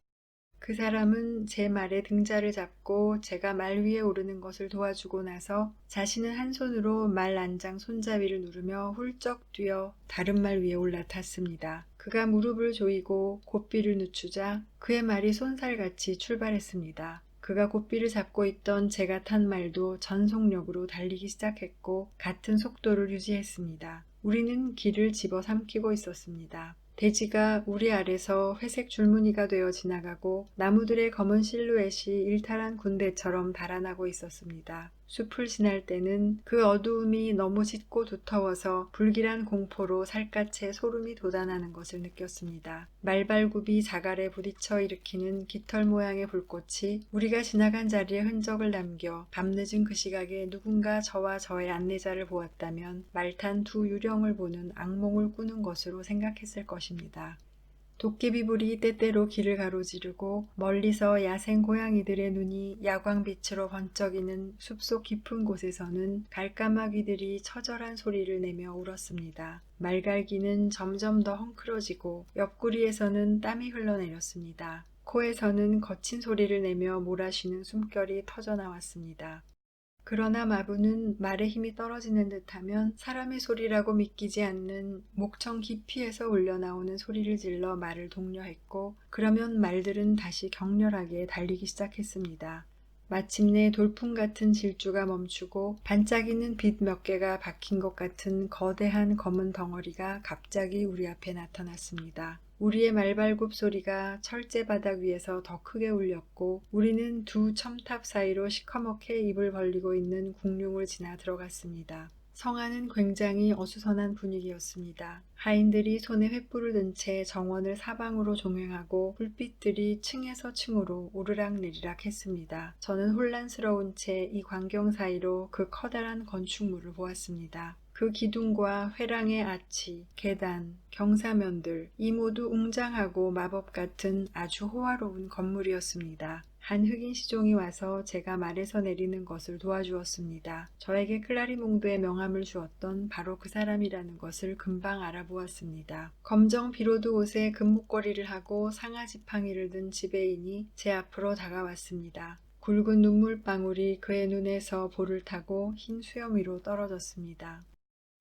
A: 그 사람은 제 말에 등자를 잡고 제가 말 위에 오르는 것을 도와주고 나서 자신은 한 손으로 말 안장 손잡이를 누르며 훌쩍 뛰어 다른 말 위에 올라탔습니다. 그가 무릎을 조이고 고삐를 늦추자 그의 말이 쏜살같이 출발했습니다. 그가 고삐를 잡고 있던 제가 탄 말도 전속력으로 달리기 시작했고 같은 속도를 유지했습니다. 우리는 길을 집어삼키고 있었습니다. 대지가 우리 아래서 회색 줄무늬가 되어 지나가고 나무들의 검은 실루엣이 일탈한 군대처럼 달아나고 있었습니다. 숲을 지날 때는 그 어두움이 너무 짙고 두터워서 불길한 공포로 살갗에 소름이 돋아나는 것을 느꼈습니다. 말발굽이 자갈에 부딪혀 일으키는 깃털 모양의 불꽃이 우리가 지나간 자리에 흔적을 남겨 밤늦은 그 시각에 누군가 저와 저의 안내자를 보았다면 말탄 2 유령을 보는 악몽을 꾸는 것으로 생각했을 것입니다. 도깨비불이 때때로 길을 가로지르고 멀리서 야생 고양이들의 눈이 야광빛으로 번쩍이는 숲속 깊은 곳에서는 갈까마귀들이 처절한 소리를 내며 울었습니다. 말갈기는 점점 더 헝클어지고 옆구리에서는 땀이 흘러내렸습니다. 코에서는 거친 소리를 내며 몰아쉬는 숨결이 터져나왔습니다. 그러나 마부는 말의 힘이 떨어지는 듯하면 사람의 소리라고 믿기지 않는 목청 깊이에서 울려나오는 소리를 질러 말을 독려했고 그러면 말들은 다시 격렬하게 달리기 시작했습니다. 마침내 돌풍 같은 질주가 멈추고 반짝이는 빛 몇 개가 박힌 것 같은 거대한 검은 덩어리가 갑자기 우리 앞에 나타났습니다. 우리의 말발굽 소리가 철제 바닥 위에서 더 크게 울렸고 우리는 2 첨탑 사이로 시커멓게 입을 벌리고 있는 궁룡을 지나 들어갔습니다. 성 안은 굉장히 어수선한 분위기였습니다. 하인들이 손에 횃불을 든 채 정원을 사방으로 종횡하고 불빛들이 층에서 층으로 오르락내리락 했습니다. 저는 혼란스러운 채 이 광경 사이로 그 커다란 건축물을 보았습니다. 그 기둥과 회랑의 아치, 계단, 경사면들 이 모두 웅장하고 마법 같은 아주 호화로운 건물이었습니다. 한 흑인 시종이 와서 제가 말에서 내리는 것을 도와주었습니다. 저에게 클라리몽드의 명함을 주었던 바로 그 사람이라는 것을 금방 알아보았습니다. 검정 비로드 옷에 금목걸이를 하고 상하 지팡이를 든 지배인이 제 앞으로 다가왔습니다. 굵은 눈물방울이 그의 눈에서 볼을 타고 흰 수염 위로 떨어졌습니다.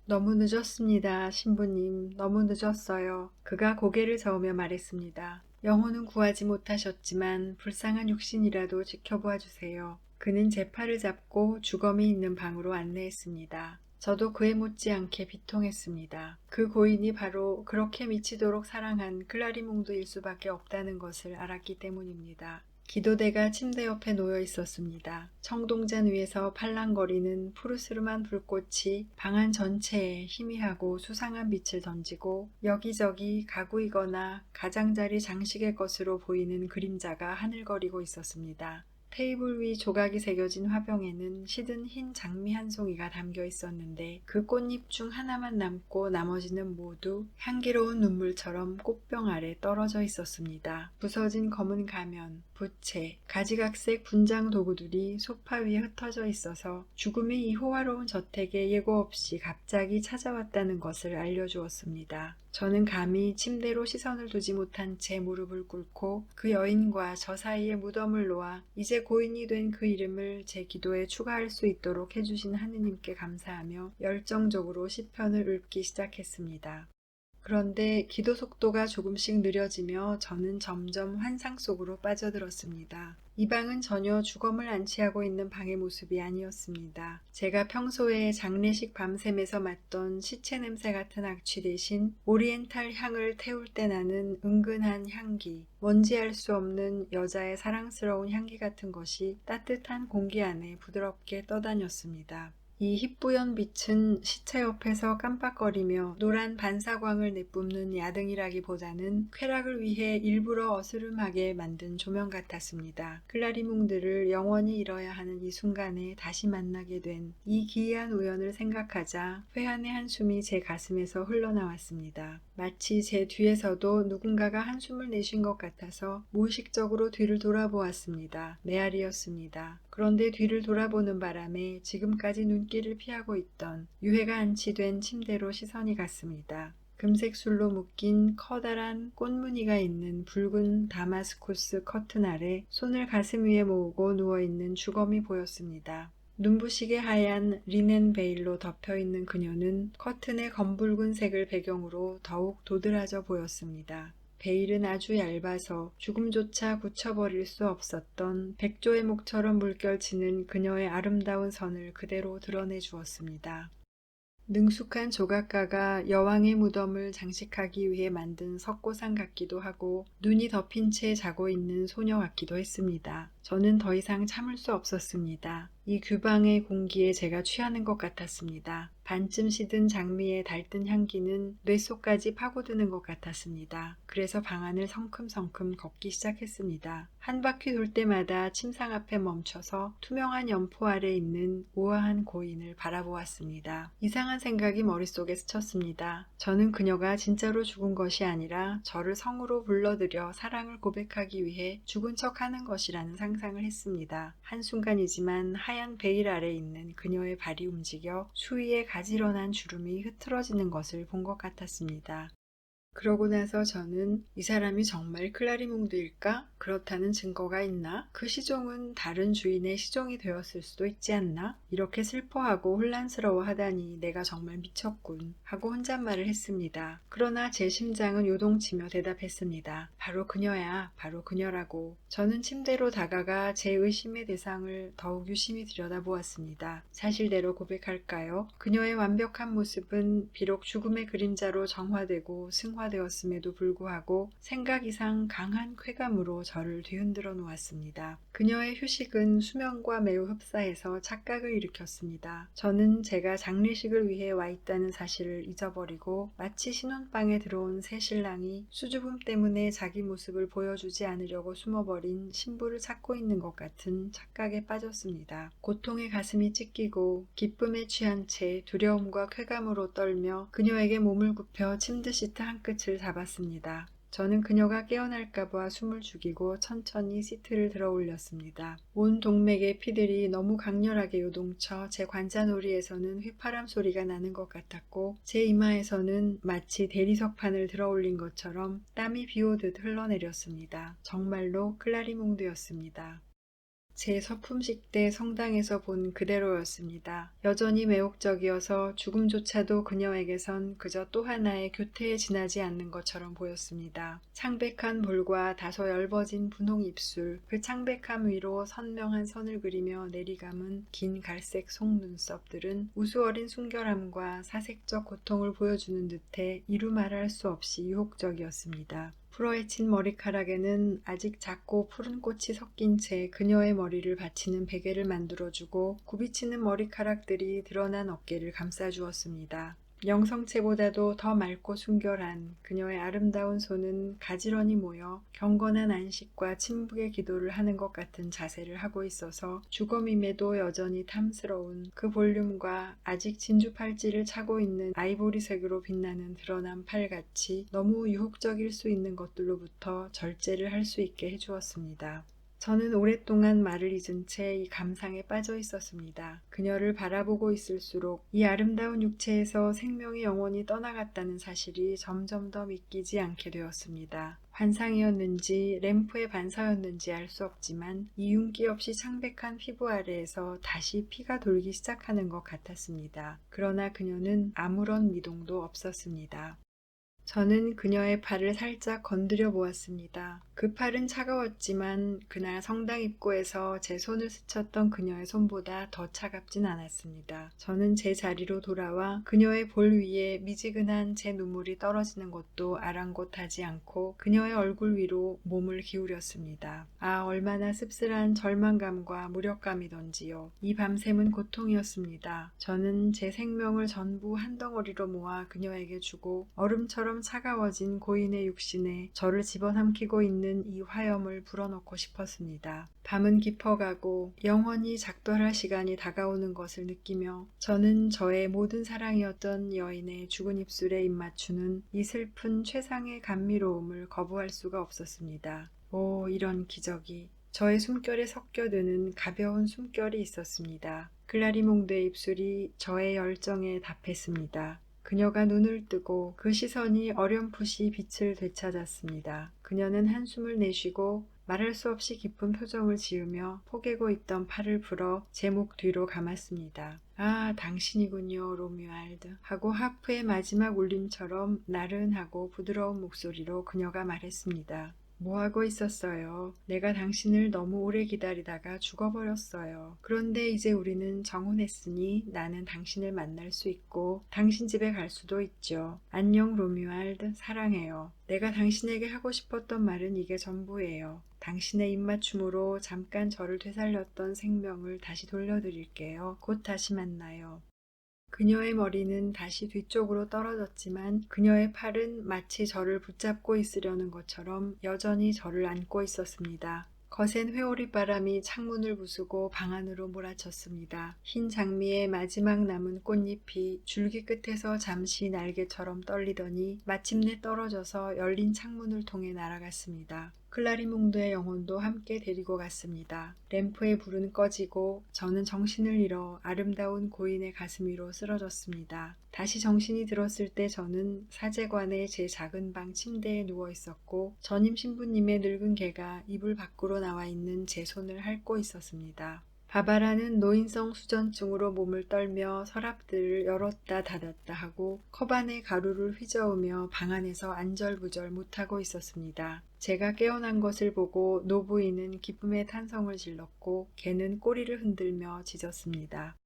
A: 너무 늦었습니다, 신부님. 너무 늦었어요. 그가 고개를 저으며 말했습니다. 영혼은 구하지 못하셨지만 불쌍한 육신이라도 지켜보아 주세요. 그는 제 팔을 잡고 주검이 있는 방으로 안내했습니다. 저도 그에 못지않게 비통했습니다. 그 고인이 바로 그렇게 미치도록 사랑한 클라리몽드일 수밖에 없다는 것을 알았기 때문입니다. 기도대가 침대 옆에 놓여 있었습니다. 청동잔 위에서 팔랑거리는 푸르스름한 불꽃이 방 안 전체에 희미하고 수상한 빛을 던지고 여기저기 가구이거나 가장자리 장식의 것으로 보이는 그림자가 하늘거리고 있었습니다. 테이블 위 조각이 새겨진 화병에는 시든 흰 장미 한 송이가 담겨 있었는데 그 꽃잎 중 하나만 남고 나머지는 모두 향기로운 눈물처럼 꽃병 아래 떨어져 있었습니다. 부서진 검은 가면, 부채, 가지각색 분장 도구들이 소파 위에 흩어져 있어서 죽음이 이 호화로운 저택에 예고 없이 갑자기 찾아왔다는 것을 알려주었습니다. 저는 감히 침대로 시선을 두지 못한 채 무릎을 꿇고 그 여인과 저 사이에 무덤을 놓아 이제 고인이 된 그 이름을 제 기도에 추가할 수 있도록 해주신 하느님께 감사하며 열정적으로 시편을 읊기 시작했습니다. 그런데 기도 속도가 조금씩 느려지며 저는 점점 환상 속으로 빠져들었습니다. 이 방은 전혀 주검을 안치하고 있는 방의 모습이 아니었습니다. 제가 평소에 장례식 밤샘에서 맡던 시체 냄새 같은 악취 대신 오리엔탈 향을 태울 때 나는 은근한 향기, 뭔지 알 수 없는 여자의 사랑스러운 향기 같은 것이 따뜻한 공기 안에 부드럽게 떠다녔습니다. 이 희뿌연 빛은 시체 옆에서 깜빡거리며 노란 반사광을 내뿜는 야등이라기보다는 쾌락을 위해 일부러 어스름하게 만든 조명 같았습니다. 클라리몽드를 영원히 잃어야 하는 이 순간에 다시 만나게 된 이 기이한 우연을 생각하자 회한의 한숨이 제 가슴에서 흘러나왔습니다. 마치 제 뒤에서도 누군가가 한숨을 내쉰 것 같아서 무의식적으로 뒤를 돌아보았습니다. 메아리였습니다. 그런데 뒤를 돌아보는 바람에 지금까지 눈길을 피하고 있던 유해가 안치된 침대로 시선이 갔습니다. 금색 술로 묶인 커다란 꽃무늬가 있는 붉은 다마스쿠스 커튼 아래 손을 가슴 위에 모으고 누워있는 주검이 보였습니다. 눈부시게 하얀 리넨 베일로 덮여있는 그녀는 커튼의 검붉은 색을 배경으로 더욱 도드라져 보였습니다. 베일은 아주 얇아서 죽음조차 굳혀버릴 수 없었던 백조의 목처럼 물결치는 그녀의 아름다운 선을 그대로 드러내 주었습니다. 능숙한 조각가가 여왕의 무덤을 장식하기 위해 만든 석고상 같기도 하고 눈이 덮인 채 자고 있는 소녀 같기도 했습니다. 저는 더 이상 참을 수 없었습니다. 이 규방의 공기에 제가 취하는 것 같았습니다. 반쯤 시든 장미의 달뜬 향기는 뇌 속까지 파고드는 것 같았습니다. 그래서 방 안을 성큼성큼 걷기 시작했습니다. 한 바퀴 돌 때마다 침상 앞에 멈춰서 투명한 연포 아래 있는 우아한 고인을 바라보았습니다. 이상한 생각이 머릿속에 스쳤습니다. 저는 그녀가 진짜로 죽은 것이 아니라 저를 성으로 불러들여 사랑을 고백하기 위해 죽은 척하는 것이라는 상상을 했습니다. 한순간이지만 하얀 베일 아래 있는 그녀의 발이 움직여 수위에 가지런한 주름이 흐트러지는 것을 본 것 같았습니다. 그러고 나서 저는 이 사람이 정말 클라리몽드일까? 그렇다는 증거가 있나? 그 시종은 다른 주인의 시종이 되었을 수도 있지 않나? 이렇게 슬퍼하고 혼란스러워 하다니 내가 정말 미쳤군 하고 혼잣말을 했습니다. 그러나 제 심장은 요동치며 대답했습니다. 바로 그녀야. 바로 그녀라고. 저는 침대로 다가가 제 의심의 대상을 더욱 유심히 들여다보았습니다. 사실대로 고백할까요? 그녀의 완벽한 모습은 비록 죽음의 그림자로 정화되고 승화되었음에도 불구하고 생각 이상 강한 쾌감으로 저를 뒤흔들어 놓았습니다. 그녀의 휴식은 수면과 매우 흡사해서 착각을 일으켰습니다. 저는 제가 장례식을 위해 와 있다는 사실을 잊어버리고 마치 신혼방에 들어온 새 신랑이 수줍음 때문에 자기 모습을 보여주지 않으려고 숨어버린 신부를 찾고 있는 것 같은 착각에 빠졌습니다. 고통의 가슴이 찢기고 기쁨에 취한 채 두려움과 쾌감으로 떨며 그녀에게 몸을 굽혀 침대 시트 한 끝을 잡았습니다. 저는 그녀가 깨어날까봐 숨을 죽이고 천천히 시트를 들어 올렸습니다. 온 동맥의 피들이 너무 강렬하게 요동쳐 제 관자놀이에서는 휘파람 소리가 나는 것 같았고 제 이마에서는 마치 대리석판을 들어 올린 것처럼 땀이 비오듯 흘러내렸습니다. 정말로 클라리몽드였습니다. 제 서품식 때 성당에서 본 그대로였습니다. 여전히 매혹적이어서 죽음조차도 그녀에게선 그저 또 하나의 교태에 지나지 않는 것처럼 보였습니다. 창백한 볼과 다소 엷어진 분홍 입술, 그 창백함 위로 선명한 선을 그리며 내리감은 긴 갈색 속눈썹들은 우수어린 순결함과 사색적 고통을 보여주는 듯해 이루 말할 수 없이 유혹적이었습니다. 풀어헤친 머리카락에는 아직 작고 푸른 꽃이 섞인 채 그녀의 머리를 받치는 베개를 만들어주고 굽이치는 머리카락들이 드러난 어깨를 감싸주었습니다. 영성체보다도 더 맑고 순결한 그녀의 아름다운 손은 가지런히 모여 경건한 안식과 침묵의 기도를 하는 것 같은 자세를 하고 있어서 주검임에도 여전히 탐스러운 그 볼륨과 아직 진주 팔찌를 차고 있는 아이보리색으로 빛나는 드러난 팔같이 너무 유혹적일 수 있는 것들로부터 절제를 할 수 있게 해주었습니다. 저는 오랫동안 말을 잊은 채 이 감상에 빠져 있었습니다. 그녀를 바라보고 있을수록 이 아름다운 육체에서 생명이 영원히 떠나갔다는 사실이 점점 더 믿기지 않게 되었습니다. 환상이었는지 램프의 반사였는지 알 수 없지만 이 윤기 없이 창백한 피부 아래에서 다시 피가 돌기 시작하는 것 같았습니다. 그러나 그녀는 아무런 미동도 없었습니다. 저는 그녀의 팔을 살짝 건드려 보았습니다. 그 팔은 차가웠지만 그날 성당 입구에서 제 손을 스쳤던 그녀의 손보다 더 차갑진 않았습니다. 저는 제 자리로 돌아와 그녀의 볼 위에 미지근한 제 눈물이 떨어지는 것도 아랑곳하지 않고 그녀의 얼굴 위로 몸을 기울였습니다. 아, 얼마나 씁쓸한 절망감과 무력감이던지요. 이 밤샘은 고통이었습니다. 저는 제 생명을 전부 한 덩어리로 모아 그녀에게 주고 얼음처럼 차가워진 고인의 육신에 저를 집어삼키고 있는 이 화염을 불어넣고 싶었습니다. 밤은 깊어가고 영원히 작별할 시간이 다가오는 것을 느끼며 저는 저의 모든 사랑이었던 여인의 죽은 입술에 입맞추는 이 슬픈 최상의 감미로움을 거부할 수가 없었습니다. 오, 이런 기적이. 저의 숨결에 섞여드는 가벼운 숨결이 있었습니다. 클라리몽드의 입술이 저의 열정에 답했습니다. 그녀가 눈을 뜨고 그 시선이 어렴풋이 빛을 되찾았습니다. 그녀는 한숨을 내쉬고 말할 수 없이 기쁜 표정을 지으며 포개고 있던 팔을 풀어 제 목 뒤로 감았습니다. 아, 당신이군요, 로뮤알드. 하고 하프의 마지막 울림처럼 나른하고 부드러운 목소리로 그녀가 말했습니다. 뭐 하고 있었어요? 내가 당신을 너무 오래 기다리다가 죽어버렸어요. 그런데 이제 우리는 정혼했으니 나는 당신을 만날 수 있고 당신 집에 갈 수도 있죠. 안녕, 로뮤알드. 사랑해요. 내가 당신에게 하고 싶었던 말은 이게 전부예요. 당신의 입맞춤으로 잠깐 저를 되살렸던 생명을 다시 돌려드릴게요. 곧 다시 만나요. 그녀의 머리는 다시 뒤쪽으로 떨어졌지만 그녀의 팔은 마치 저를 붙잡고 있으려는 것처럼 여전히 저를 안고 있었습니다. 거센 회오리 바람이 창문을 부수고 방 안으로 몰아쳤습니다. 흰 장미의 마지막 남은 꽃잎이 줄기 끝에서 잠시 날개처럼 떨리더니 마침내 떨어져서 열린 창문을 통해 날아갔습니다. 클라리몽드의 영혼도 함께 데리고 갔습니다. 램프의 불은 꺼지고 저는 정신을 잃어 아름다운 고인의 가슴 위로 쓰러졌습니다. 다시 정신이 들었을 때 저는 사제관의 제 작은 방 침대에 누워 있었고 전임 신부님의 늙은 개가 이불 밖으로 나와 있는 제 손을 핥고 있었습니다. 바바라는 노인성 수전증으로 몸을 떨며 서랍들을 열었다 닫았다 하고 컵안에 가루를 휘저으며 방 안에서 안절부절 못하고 있었습니다. 제가 깨어난 것을 보고 노부인은 기쁨의 탄성을 질렀고 개는 꼬리를 흔들며 짖었습니다.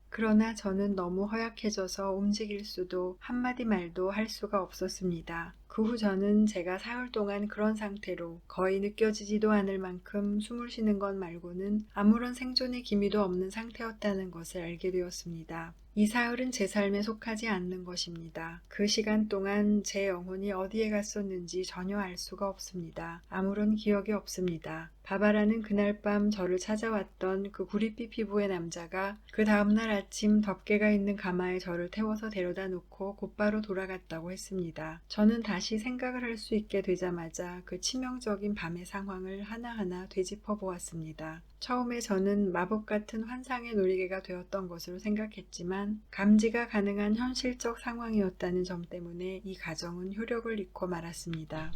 A: 그러나 저는 너무 허약해져서 움직일 수도 한마디 말도 할 수가 없었습니다. 그 후 저는 제가 사흘 동안 그런 상태로 거의 느껴지지도 않을 만큼 숨을 쉬는 것 말고는 아무런 생존의 기미도 없는 상태였다는 것을 알게 되었습니다. 이 사흘은 제 삶에 속하지 않는 것입니다. 그 시간 동안 제 영혼이 어디에 갔었는지 전혀 알 수가 없습니다. 아무런 기억이 없습니다. 바바라는 그날 밤 저를 찾아왔던 그 구릿빛 피부의 남자가 그 다음날 아침 덮개가 있는 가마에 저를 태워서 데려다 놓고 곧바로 돌아갔다고 했습니다. 저는 다시 다시 생각을 할 수 있게 되자마자 그 치명적인 밤의 상황을 하나하나 되짚어 보았습니다. 처음에 저는 마법 같은 환상의 놀이개가 되었던 것으로 생각했지만 감지가 가능한 현실적 상황이었다는 점 때문에 이 가정은 효력을 잃고 말았습니다.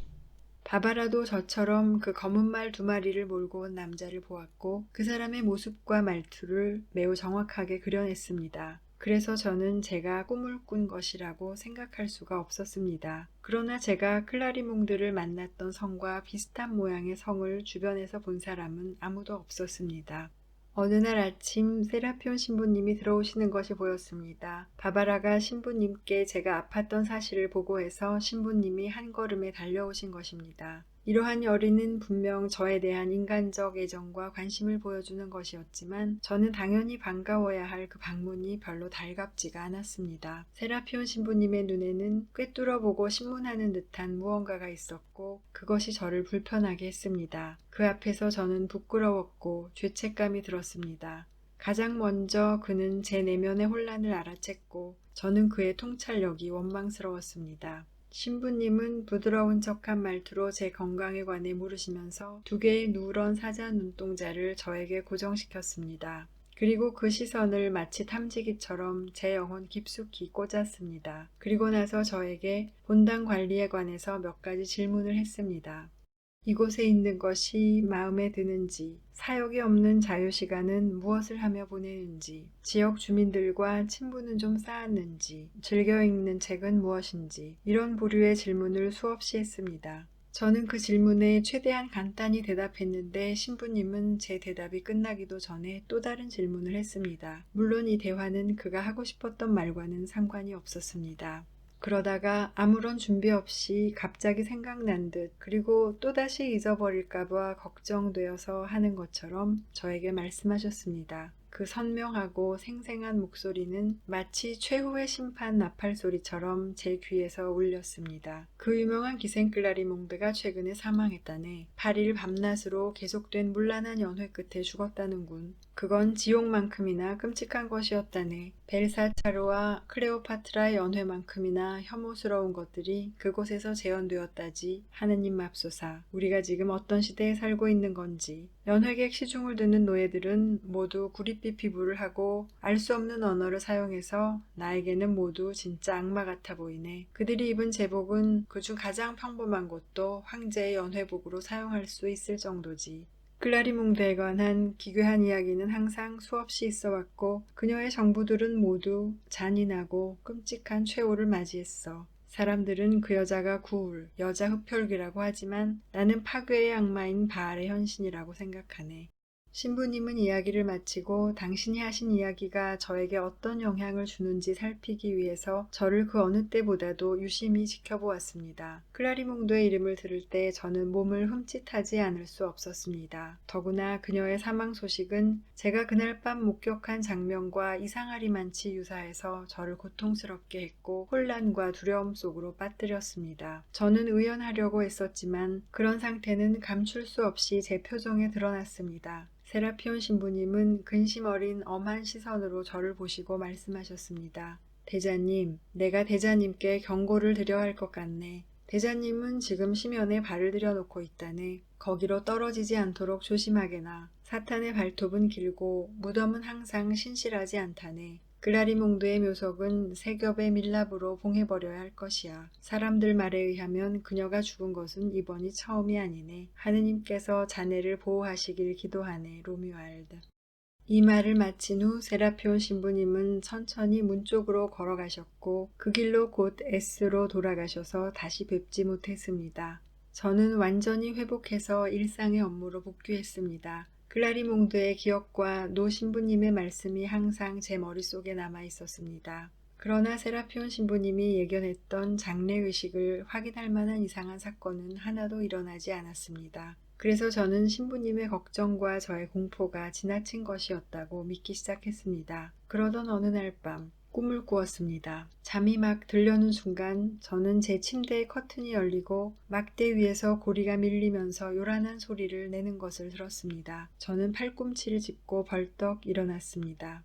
A: 바바라도 저처럼 그 검은 말 2마리를 몰고 온 남자를 보았고 그 사람의 모습과 말투를 매우 정확하게 그려냈습니다. 그래서 저는 제가 꿈을 꾼 것이라고 생각할 수가 없었습니다. 그러나 제가 클라리몽드를 만났던 성과 비슷한 모양의 성을 주변에서 본 사람은 아무도 없었습니다. 어느 날 아침 세라피온 신부님이 들어오시는 것이 보였습니다. 바바라가 신부님께 제가 아팠던 사실을 보고해서 신부님이 한 걸음에 달려오신 것입니다. 이러한 열의는 분명 저에 대한 인간적 애정과 관심을 보여주는 것이었지만 저는 당연히 반가워야 할 그 방문이 별로 달갑지가 않았습니다. 세라피온 신부님의 눈에는 꿰뚫어보고 신문하는 듯한 무언가가 있었고 그것이 저를 불편하게 했습니다. 그 앞에서 저는 부끄러웠고 죄책감이 들었습니다. 가장 먼저 그는 제 내면의 혼란을 알아챘고 저는 그의 통찰력이 원망스러웠습니다. 신부님은 부드러운 척한 말투로 제 건강에 관해 물으시면서 2개의 누런 사자 눈동자를 저에게 고정시켰습니다. 그리고 그 시선을 마치 탐지기처럼 제 영혼 깊숙이 꽂았습니다. 그리고 나서 저에게 본당 관리에 관해서 몇 가지 질문을 했습니다. 이곳에 있는 것이 마음에 드는지, 사역이 없는 자유시간은 무엇을 하며 보내는지, 지역 주민들과 친분은 좀 쌓았는지, 즐겨 읽는 책은 무엇인지 이런 부류의 질문을 수없이 했습니다. 저는 그 질문에 최대한 간단히 대답했는데 신부님은 제 대답이 끝나기도 전에 또 다른 질문을 했습니다. 물론 이 대화는 그가 하고 싶었던 말과는 상관이 없었습니다. 그러다가 아무런 준비 없이 갑자기 생각난 듯 그리고 또다시 잊어버릴까봐 걱정되어서 하는 것처럼 저에게 말씀하셨습니다. 그 선명하고 생생한 목소리는 마치 최후의 심판 나팔 소리처럼 제 귀에서 울렸습니다. 그 유명한 기생 클라리몽드가 최근에 사망했다네. 8일 밤낮으로 계속된 문란한 연회 끝에 죽었다는군. 그건 지옥만큼이나 끔찍한 것이었다네. 벨사차르와 클레오파트라의 연회만큼이나 혐오스러운 것들이 그곳에서 재현되었다지. 하느님 맙소사. 우리가 지금 어떤 시대에 살고 있는 건지. 연회객 시중을 듣는 노예들은 모두 구릿빛 피부를 하고 알 수 없는 언어를 사용해서 나에게는 모두 진짜 악마 같아 보이네. 그들이 입은 제복은 그중 가장 평범한 것도 황제의 연회복으로 사용할 수 있을 정도지. 클라리몽드에 관한 기괴한 이야기는 항상 수없이 있어왔고 그녀의 정부들은 모두 잔인하고 끔찍한 최후를 맞이했어. 사람들은 그 여자가 구울, 여자 흡혈귀라고 하지만 나는 파괴의 악마인 바알의 현신이라고 생각하네. 신부님은 이야기를 마치고 당신이 하신 이야기가 저에게 어떤 영향을 주는지 살피기 위해서 저를 그 어느 때보다도 유심히 지켜보았습니다. 클라리몽도의 이름을 들을 때 저는 몸을 흠칫하지 않을 수 없었습니다. 더구나 그녀의 사망 소식은 제가 그날 밤 목격한 장면과 이상하리만치 유사해서 저를 고통스럽게 했고 혼란과 두려움 속으로 빠뜨렸습니다. 저는 의연하려고 했었지만 그런 상태는 감출 수 없이 제 표정에 드러났습니다. 세라피온 신부님은 근심 어린 엄한 시선으로 저를 보시고 말씀하셨습니다. 대자님, 내가 대자님께 경고를 드려야 할 것 같네. 대자님은 지금 심연에 발을 들여놓고 있다네. 거기로 떨어지지 않도록 조심하게나. 사탄의 발톱은 길고 무덤은 항상 신실하지 않다네. 글라리몽드의 묘석은 세 겹의 밀랍으로 봉해버려야 할 것이야. 사람들 말에 의하면 그녀가 죽은 것은 이번이 처음이 아니네. 하느님께서 자네를 보호하시길 기도하네, 로뮤알드. 이 말을 마친 후 세라피온 신부님은 천천히 문 쪽으로 걸어가셨고 그 길로 곧 S로 돌아가셔서 다시 뵙지 못했습니다. 저는 완전히 회복해서 일상의 업무로 복귀했습니다. 클라리몽드의 기억과 노 신부님의 말씀이 항상 제 머릿속에 남아 있었습니다. 그러나 세라피온 신부님이 예견했던 장례의식을 확인할 만한 이상한 사건은 하나도 일어나지 않았습니다. 그래서 저는 신부님의 걱정과 저의 공포가 지나친 것이었다고 믿기 시작했습니다. 그러던 어느 날 밤 꿈을 꾸었습니다. 잠이 막 들려는 순간 저는 제 침대의 커튼이 열리고 막대 위에서 고리가 밀리면서 요란한 소리를 내는 것을 들었습니다. 저는 팔꿈치를 짚고 벌떡 일어났습니다.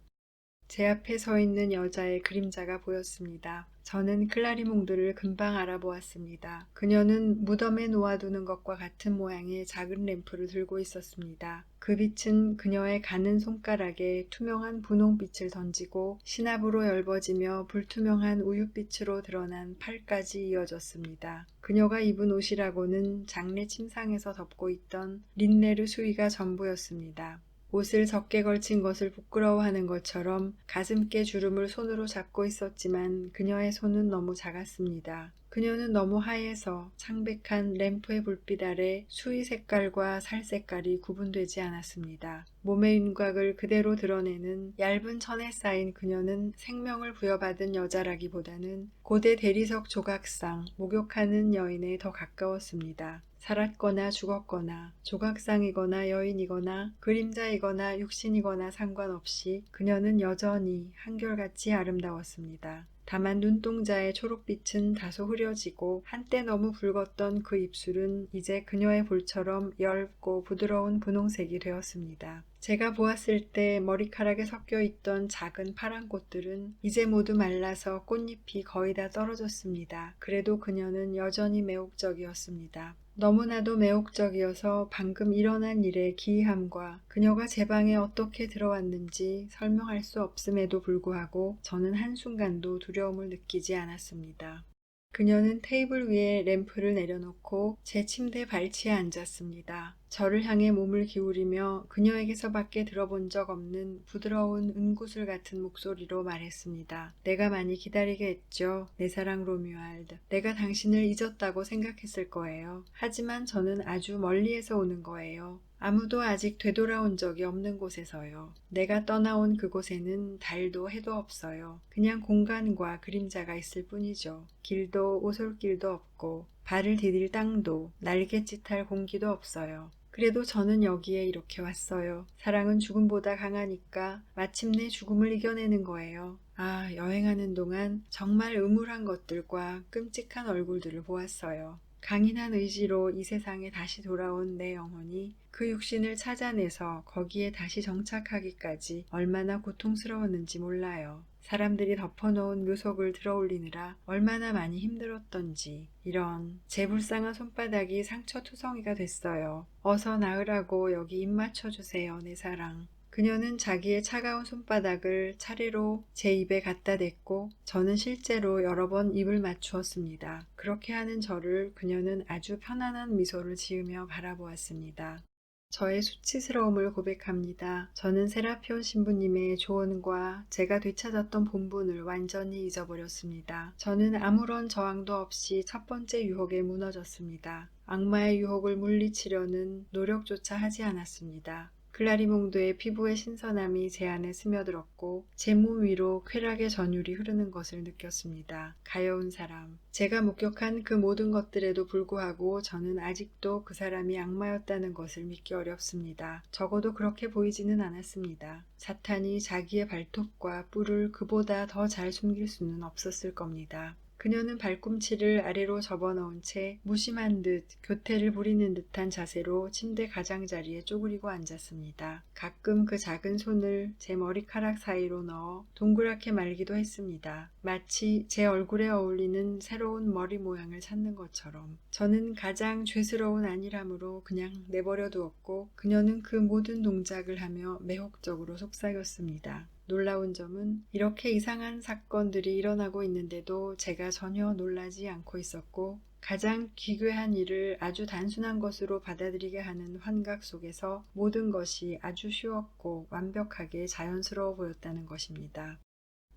A: 제 앞에 서 있는 여자의 그림자가 보였습니다. 저는 클라리몽드를 금방 알아보았습니다. 그녀는 무덤에 놓아두는 것과 같은 모양의 작은 램프를 들고 있었습니다. 그 빛은 그녀의 가는 손가락에 투명한 분홍빛을 던지고 신압으로 엷어지며 불투명한 우윳빛으로 드러난 팔까지 이어졌습니다. 그녀가 입은 옷이라고는 장례 침상에서 덮고 있던 린네르 수의가 전부였습니다. 옷을 적게 걸친 것을 부끄러워하는 것처럼 가슴께 주름을 손으로 잡고 있었지만 그녀의 손은 너무 작았습니다. 그녀는 너무 하얘서 창백한 램프의 불빛 아래 수의 색깔과 살 색깔이 구분되지 않았습니다. 몸의 윤곽을 그대로 드러내는 얇은 천에 쌓인 그녀는 생명을 부여받은 여자라기보다는 고대 대리석 조각상, 목욕하는 여인에 더 가까웠습니다. 살았거나 죽었거나 조각상이거나 여인이거나 그림자이거나 육신이거나 상관없이 그녀는 여전히 한결같이 아름다웠습니다. 다만 눈동자의 초록빛은 다소 흐려지고 한때 너무 붉었던 그 입술은 이제 그녀의 볼처럼 엷고 부드러운 분홍색이 되었습니다. 제가 보았을 때 머리카락에 섞여 있던 작은 파란 꽃들은 이제 모두 말라서 꽃잎이 거의 다 떨어졌습니다. 그래도 그녀는 여전히 매혹적이었습니다. 너무나도 매혹적이어서 방금 일어난 일의 기이함과 그녀가 제 방에 어떻게 들어왔는지 설명할 수 없음에도 불구하고 저는 한순간도 두려움을 느끼지 않았습니다. 그녀는 테이블 위에 램프를 내려놓고 제 침대 발치에 앉았습니다. 저를 향해 몸을 기울이며 그녀에게서밖에 들어본 적 없는 부드러운 은구슬 같은 목소리로 말했습니다. 내가 많이 기다리게 했죠. 내 사랑 로뮤알드. 내가 당신을 잊었다고 생각했을 거예요. 하지만 저는 아주 멀리에서 오는 거예요. 아무도 아직 되돌아온 적이 없는 곳에서요. 내가 떠나온 그곳에는 달도 해도 없어요. 그냥 공간과 그림자가 있을 뿐이죠. 길도 오솔길도 없고 발을 디딜 땅도 날갯짓할 공기도 없어요. 그래도 저는 여기에 이렇게 왔어요. 사랑은 죽음보다 강하니까 마침내 죽음을 이겨내는 거예요. 아, 여행하는 동안 정말 음울한 것들과 끔찍한 얼굴들을 보았어요. 강인한 의지로 이 세상에 다시 돌아온 내 영혼이 그 육신을 찾아내서 거기에 다시 정착하기까지 얼마나 고통스러웠는지 몰라요. 사람들이 덮어놓은 묘석을 들어올리느라 얼마나 많이 힘들었던지. 이런 제 불쌍한 손바닥이 상처투성이가 됐어요. 어서 나으라고 여기 입 맞춰주세요, 내 사랑. 그녀는 자기의 차가운 손바닥을 차례로 제 입에 갖다 댔고 저는 실제로 여러 번 입을 맞추었습니다. 그렇게 하는 저를 그녀는 아주 편안한 미소를 지으며 바라보았습니다. 저의 수치스러움을 고백합니다. 저는 세라피온 신부님의 조언과 제가 되찾았던 본분을 완전히 잊어버렸습니다. 저는 아무런 저항도 없이 첫 번째 유혹에 무너졌습니다. 악마의 유혹을 물리치려는 노력조차 하지 않았습니다. 클라리몽드의 피부의 신선함이 제 안에 스며들었고 제 몸 위로 쾌락의 전율이 흐르는 것을 느꼈습니다. 가여운 사람. 제가 목격한 그 모든 것들에도 불구하고 저는 아직도 그 사람이 악마였다는 것을 믿기 어렵습니다. 적어도 그렇게 보이지는 않았습니다. 사탄이 자기의 발톱과 뿔을 그보다 더 잘 숨길 수는 없었을 겁니다. 그녀는 발꿈치를 아래로 접어넣은 채 무심한 듯 교태를 부리는 듯한 자세로 침대 가장자리에 쪼그리고 앉았습니다. 가끔 그 작은 손을 제 머리카락 사이로 넣어 동그랗게 말기도 했습니다. 마치 제 얼굴에 어울리는 새로운 머리 모양을 찾는 것처럼. 저는 가장 죄스러운 안일함으로 그냥 내버려 두었고 그녀는 그 모든 동작을 하며 매혹적으로 속삭였습니다. 놀라운 점은 이렇게 이상한 사건들이 일어나고 있는데도 제가 전혀 놀라지 않고 있었고 가장 기괴한 일을 아주 단순한 것으로 받아들이게 하는 환각 속에서 모든 것이 아주 쉬웠고 완벽하게 자연스러워 보였다는 것입니다.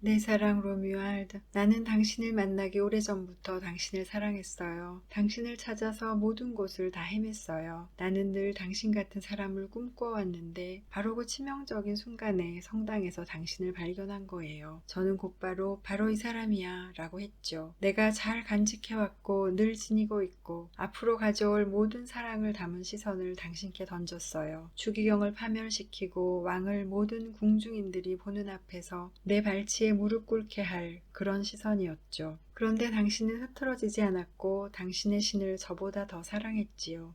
A: 내 사랑 로뮤알드, 나는 당신을 만나기 오래전부터 당신을 사랑했어요. 당신을 찾아서 모든 곳을 다 헤맸어요. 나는 늘 당신 같은 사람을 꿈꿔왔는데 바로 그 치명적인 순간에 성당에서 당신을 발견한 거예요. 저는 곧바로 바로 이 사람이야 라고 했죠. 내가 잘 간직해왔고 늘 지니고 있고 앞으로 가져올 모든 사랑을 담은 시선을 당신께 던졌어요. 추기경을 파멸시키고 왕을 모든 궁중인들이 보는 앞에서 내 발치에 무릎 꿇게 할 그런 시선이었죠. 그런데 당신은 흐트러지지 않았고 당신의 신을 저보다 더 사랑했지요.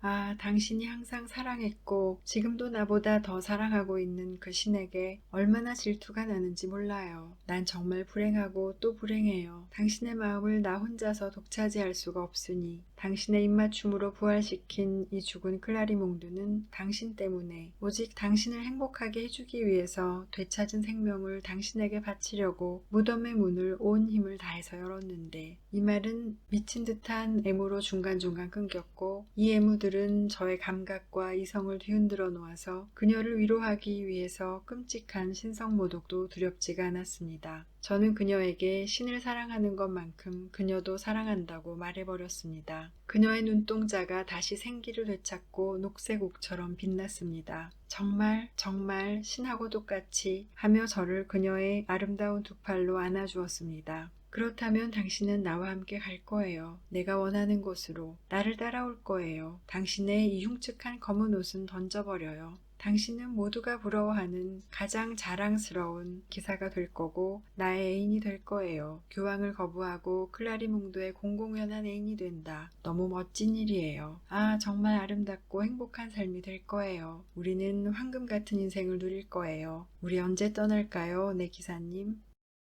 A: 아, 당신이 항상 사랑했고 지금도 나보다 더 사랑하고 있는 그 신에게 얼마나 질투가 나는지 몰라요. 난 정말 불행하고 또 불행해요. 당신의 마음을 나 혼자서 독차지할 수가 없으니 당신의 입맞춤으로 부활시킨 이 죽은 클라리몽드는 당신 때문에 오직 당신을 행복하게 해주기 위해서 되찾은 생명을 당신에게 바치려고 무덤의 문을 온 힘을 다해서 열었는데 이 말은 미친 듯한 애무로 중간중간 끊겼고 이 애무들은 저의 감각과 이성을 뒤흔들어 놓아서 그녀를 위로하기 위해서 끔찍한 신성모독도 두렵지가 않았습니다. 저는 그녀에게 신을 사랑하는 것만큼 그녀도 사랑한다고 말해버렸습니다. 그녀의 눈동자가 다시 생기를 되찾고 녹색옥처럼 빛났습니다. 정말 정말 신하고 똑같이 하며 저를 그녀의 아름다운 두 팔로 안아주었습니다. 그렇다면 당신은 나와 함께 갈 거예요. 내가 원하는 곳으로. 나를 따라올 거예요. 당신의 이 흉측한 검은 옷은 던져버려요. 당신은 모두가 부러워하는 가장 자랑스러운 기사가 될 거고 나의 애인이 될 거예요. 교황을 거부하고 클라리몽드의 공공연한 애인이 된다. 너무 멋진 일이에요. 아, 정말 아름답고 행복한 삶이 될 거예요. 우리는 황금 같은 인생을 누릴 거예요. 우리 언제 떠날까요, 내 기사님?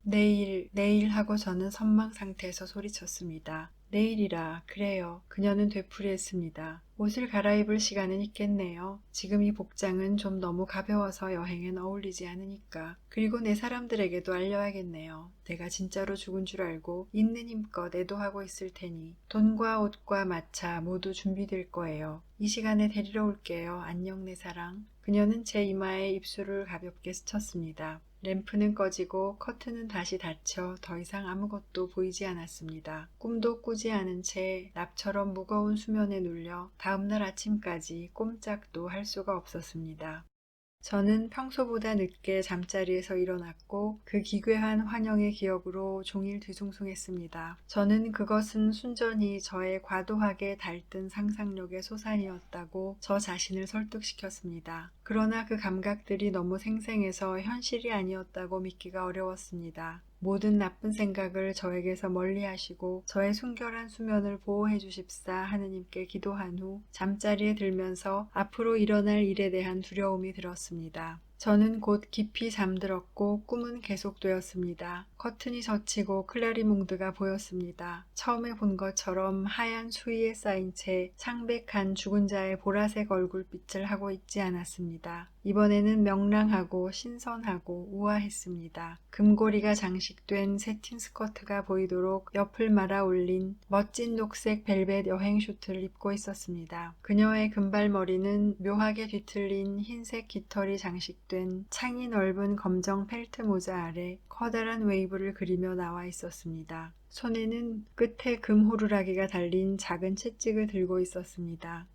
A: 내일 하고 저는 선망 상태에서 소리쳤습니다. 내일이라, 그래요. 그녀는 되풀이했습니다. 옷을 갈아입을 시간은 있겠네요. 지금 이 복장은 좀 너무 가벼워서 여행엔 어울리지 않으니까. 그리고 내 사람들에게도 알려야겠네요. 내가 진짜로 죽은 줄 알고 있는 힘껏 애도하고 있을 테니. 돈과 옷과 마차 모두 준비될 거예요. 이 시간에 데리러 올게요. 안녕 내 사랑. 그녀는 제 이마에 입술을 가볍게 스쳤습니다. 램프는 꺼지고 커튼은 다시 닫혀 더 이상 아무것도 보이지 않았습니다. 꿈도 꾸지 않은 채 납처럼 무거운 수면에 눌려 다음날 아침까지 꼼짝도 할 수가 없었습니다. 저는 평소보다 늦게 잠자리에서 일어났고 그 기괴한 환영의 기억으로 종일 뒤숭숭했습니다. 저는 그것은 순전히 저의 과도하게 달뜬 상상력의 소산이었다고 저 자신을 설득시켰습니다. 그러나 그 감각들이 너무 생생해서 현실이 아니었다고 믿기가 어려웠습니다. 모든 나쁜 생각을 저에게서 멀리 하시고 저의 순결한 수면을 보호해 주십사 하느님께 기도한 후 잠자리에 들면서 앞으로 일어날 일에 대한 두려움이 들었습니다. 저는 곧 깊이 잠들었고 꿈은 계속되었습니다. 커튼이 젖히고 클라리몽드가 보였습니다. 처음에 본 것처럼 하얀 수위에 쌓인 채 창백한 죽은 자의 보라색 얼굴빛을 하고 있지 않았습니다. 이번에는 명랑하고 신선하고 우아했습니다. 금고리가 장식된 새틴 스커트가 보이도록 옆을 말아 올린 멋진 녹색 벨벳 여행 슈트를 입고 있었습니다. 그녀의 금발머리는 묘하게 뒤틀린 흰색 깃털이 장식된 창이 넓은 검정 펠트 모자 아래 커다란 웨이브를 그리며 나와 있었습니다. 손에는 끝에 금 호루라기가 달린 작은 채찍을 들고 있었습니다.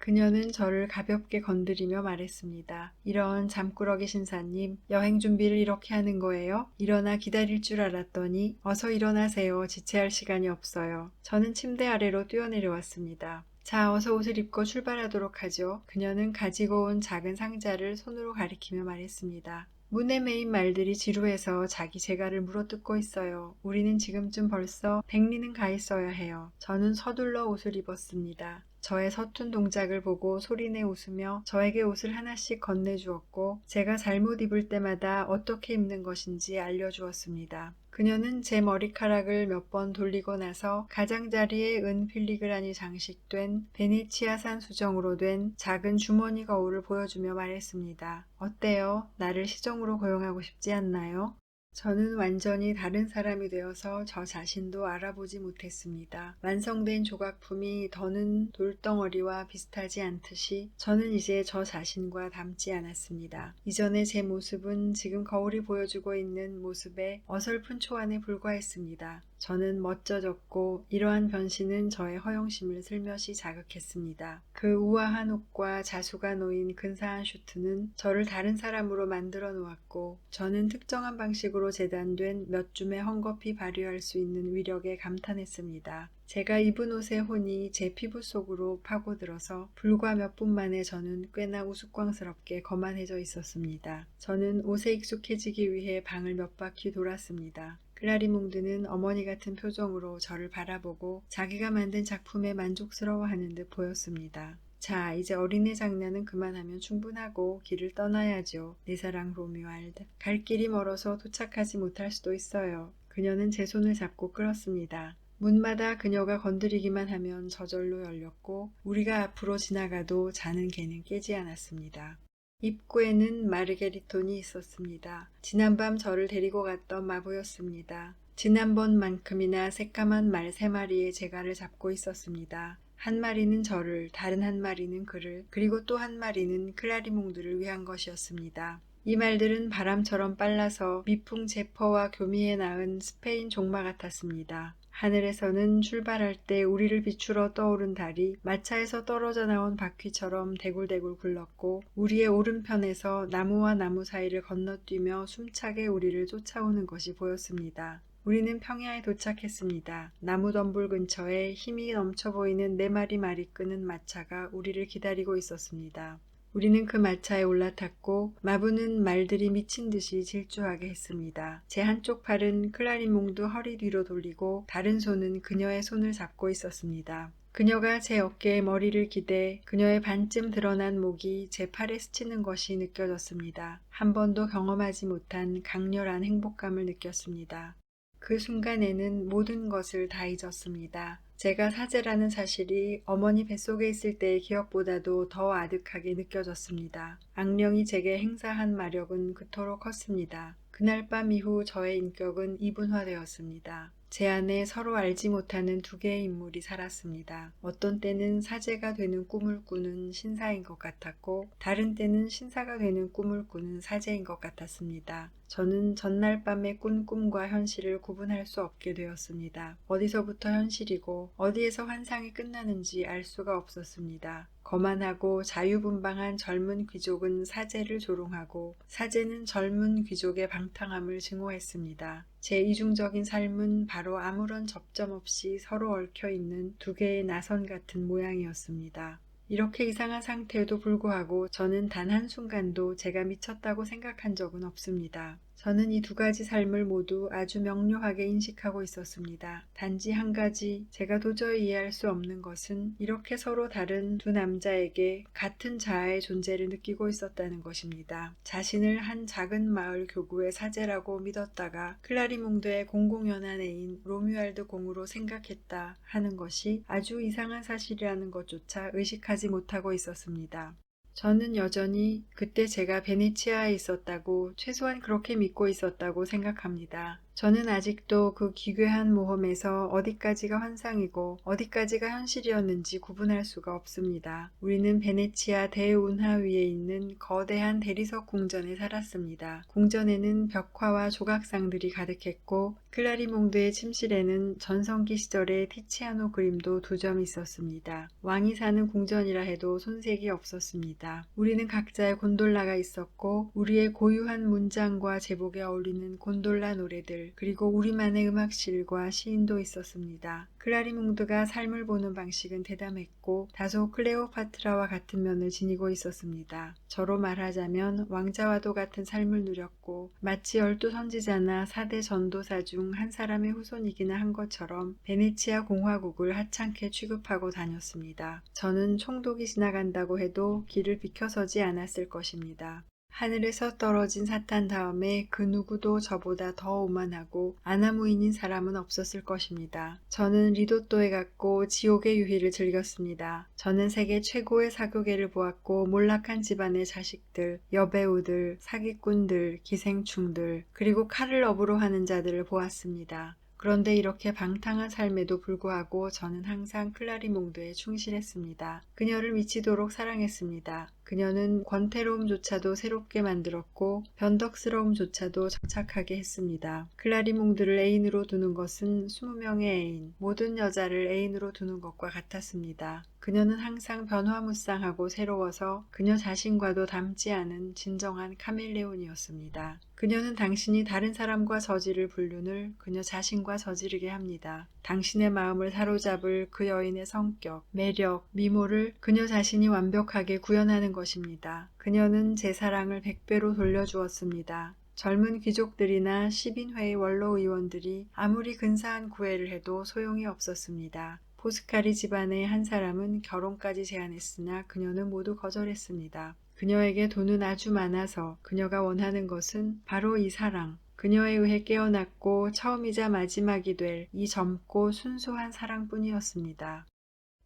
A: 그녀는 저를 가볍게 건드리며 말했습니다. 이런 잠꾸러기 신사님, 여행 준비를 이렇게 하는 거예요? 일어나 기다릴 줄 알았더니 어서 일어나세요. 지체할 시간이 없어요. 저는 침대 아래로 뛰어내려왔습니다. 자, 어서 옷을 입고 출발하도록 하죠. 그녀는 가지고 온 작은 상자를 손으로 가리키며 말했습니다. 문에 매인 말들이 지루해서 자기 재갈을 물어뜯고 있어요. 우리는 지금쯤 벌써 백리는 가 있어야 해요. 저는 서둘러 옷을 입었습니다. 저의 서툰 동작을 보고 소리내 웃으며 저에게 옷을 하나씩 건네주었고 제가 잘못 입을 때마다 어떻게 입는 것인지 알려주었습니다. 그녀는 제 머리카락을 몇 번 돌리고 나서 가장자리에 은 필리그란이 장식된 베네치아산 수정으로 된 작은 주머니 거울을 보여주며 말했습니다. 어때요? 나를 시정으로 고용하고 싶지 않나요? 저는 완전히 다른 사람이 되어서 저 자신도 알아보지 못했습니다. 완성된 조각품이 더는 돌덩어리와 비슷하지 않듯이 저는 이제 저 자신과 닮지 않았습니다. 이전의 제 모습은 지금 거울이 보여주고 있는 모습의 어설픈 초안에 불과했습니다. 저는 멋져졌고 이러한 변신은 저의 허영심을 슬며시 자극했습니다. 그 우아한 옷과 자수가 놓인 근사한 슈트는 저를 다른 사람으로 만들어 놓았고 저는 특정한 방식으로 재단된 몇 줌의 헝겊이 발휘할 수 있는 위력에 감탄했습니다. 제가 입은 옷의 혼이 제 피부 속으로 파고들어서 불과 몇 분 만에 저는 꽤나 우스꽝스럽게 거만해져 있었습니다. 저는 옷에 익숙해지기 위해 방을 몇 바퀴 돌았습니다. 클라리몽드는 어머니 같은 표정으로 저를 바라보고 자기가 만든 작품에 만족스러워하는 듯 보였습니다. 자, 이제 어린애 장난은 그만하면 충분하고 길을 떠나야죠. 내 사랑 로뮤알드. 갈 길이 멀어서 도착하지 못할 수도 있어요. 그녀는 제 손을 잡고 끌었습니다. 문마다 그녀가 건드리기만 하면 저절로 열렸고 우리가 앞으로 지나가도 자는 개는 깨지 않았습니다. 입구에는 마르게리톤이 있었습니다. 지난밤 저를 데리고 갔던 마부였습니다. 지난번만큼이나 새까만 말 3마리의 제갈을 잡고 있었습니다. 한 마리는 저를, 다른 한 마리는 그를, 그리고 또 한 마리는 클라리몽드를 위한 것이었습니다. 이 말들은 바람처럼 빨라서 미풍 제퍼와 교미에 낳은 스페인 종마 같았습니다. 하늘에서는 출발할 때 우리를 비추러 떠오른 달이 마차에서 떨어져 나온 바퀴처럼 대굴대굴 굴렀고 우리의 오른편에서 나무와 나무 사이를 건너뛰며 숨차게 우리를 쫓아오는 것이 보였습니다. 우리는 평야에 도착했습니다. 나무덤불 근처에 힘이 넘쳐 보이는 4마리 말이 끄는 마차가 우리를 기다리고 있었습니다. 우리는 그 마차에 올라탔고 마부는 말들이 미친 듯이 질주하게 했습니다. 제 한쪽 팔은 클라리몽드 허리 뒤로 돌리고 다른 손은 그녀의 손을 잡고 있었습니다. 그녀가 제 어깨에 머리를 기대 그녀의 반쯤 드러난 목이 제 팔에 스치는 것이 느껴졌습니다. 한 번도 경험하지 못한 강렬한 행복감을 느꼈습니다. 그 순간에는 모든 것을 다 잊었습니다. 제가 사제라는 사실이 어머니 뱃속에 있을 때의 기억보다도 더 아득하게 느껴졌습니다. 악령이 제게 행사한 마력은 그토록 컸습니다. 그날 밤 이후 저의 인격은 이분화되었습니다. 제 안에 서로 알지 못하는 2개의 인물이 살았습니다. 어떤 때는 사제가 되는 꿈을 꾸는 신사인 것 같았고 다른 때는 신사가 되는 꿈을 꾸는 사제인 것 같았습니다. 저는 전날 밤에 꾼 꿈과 현실을 구분할 수 없게 되었습니다. 어디서부터 현실이고 어디에서 환상이 끝나는지 알 수가 없었습니다. 거만하고 자유분방한 젊은 귀족은 사제를 조롱하고 사제는 젊은 귀족의 방탕함을 증오했습니다. 제 이중적인 삶은 바로 아무런 접점 없이 서로 얽혀있는 2개의 나선 같은 모양이었습니다. 이렇게 이상한 상태에도 불구하고 저는 단 한순간도 제가 미쳤다고 생각한 적은 없습니다. 저는 이 2가지 삶을 모두 아주 명료하게 인식하고 있었습니다. 단지 한 가지 제가 도저히 이해할 수 없는 것은 이렇게 서로 다른 2 남자에게 같은 자아의 존재를 느끼고 있었다는 것입니다. 자신을 한 작은 마을 교구의 사제라고 믿었다가 클라리몽드의 공공연한 애인 로뮤알드 공으로 생각했다 하는 것이 아주 이상한 사실이라는 것조차 의식하지 못하고 있었습니다. 저는 여전히 그때 제가 베네치아에 있었다고 최소한 그렇게 믿고 있었다고 생각합니다. 저는 아직도 그 기괴한 모험에서 어디까지가 환상이고 어디까지가 현실이었는지 구분할 수가 없습니다. 우리는 베네치아 대운하 위에 있는 거대한 대리석 궁전에 살았습니다. 궁전에는 벽화와 조각상들이 가득했고 클라리몽드의 침실에는 전성기 시절의 티치아노 그림도 2점 있었습니다. 왕이 사는 궁전이라 해도 손색이 없었습니다. 우리는 각자의 곤돌라가 있었고 우리의 고유한 문장과 제복에 어울리는 곤돌라 노래들 그리고 우리만의 음악실과 시인도 있었습니다. 클라리몽드가 삶을 보는 방식은 대담했고 다소 클레오파트라와 같은 면을 지니고 있었습니다. 저로 말하자면 왕자와도 같은 삶을 누렸고 마치 12선지자나 4대 전도사 중 한 사람의 후손이기나 한 것처럼 베네치아 공화국을 하찮게 취급하고 다녔습니다. 저는 총독이 지나간다고 해도 길을 비켜서지 않았을 것입니다. 하늘에서 떨어진 사탄 다음에 그 누구도 저보다 더 오만하고 아나무인인 사람은 없었을 것입니다. 저는 리도또에 갔고 지옥의 유희를 즐겼습니다. 저는 세계 최고의 사교계를 보았고 몰락한 집안의 자식들, 여배우들, 사기꾼들, 기생충들, 그리고 칼을 업으로 하는 자들을 보았습니다. 그런데 이렇게 방탕한 삶에도 불구하고 저는 항상 클라리몽드에 충실했습니다. 그녀를 미치도록 사랑했습니다. 그녀는 권태로움조차도 새롭게 만들었고 변덕스러움조차도 정착하게 했습니다. 클라리몽드를 애인으로 두는 것은 20명의 애인, 모든 여자를 애인으로 두는 것과 같았습니다. 그녀는 항상 변화무쌍하고 새로워서 그녀 자신과도 닮지 않은 진정한 카멜레온이었습니다. 그녀는 당신이 다른 사람과 저지를 불륜을 그녀 자신과 저지르게 합니다. 당신의 마음을 사로잡을 그 여인의 성격, 매력, 미모를 그녀 자신이 완벽하게 구현하는 것입니다. 그녀는 제 사랑을 100배로 돌려주었습니다. 젊은 귀족들이나 10인회의 원로 의원들이 아무리 근사한 구애를 해도 소용이 없었습니다. 포스카리 집안의 한 사람은 결혼까지 제안했으나 그녀는 모두 거절했습니다. 그녀에게 돈은 아주 많아서 그녀가 원하는 것은 바로 이 사랑, 그녀에 의해 깨어났고 처음이자 마지막이 될 이 젊고 순수한 사랑뿐이었습니다.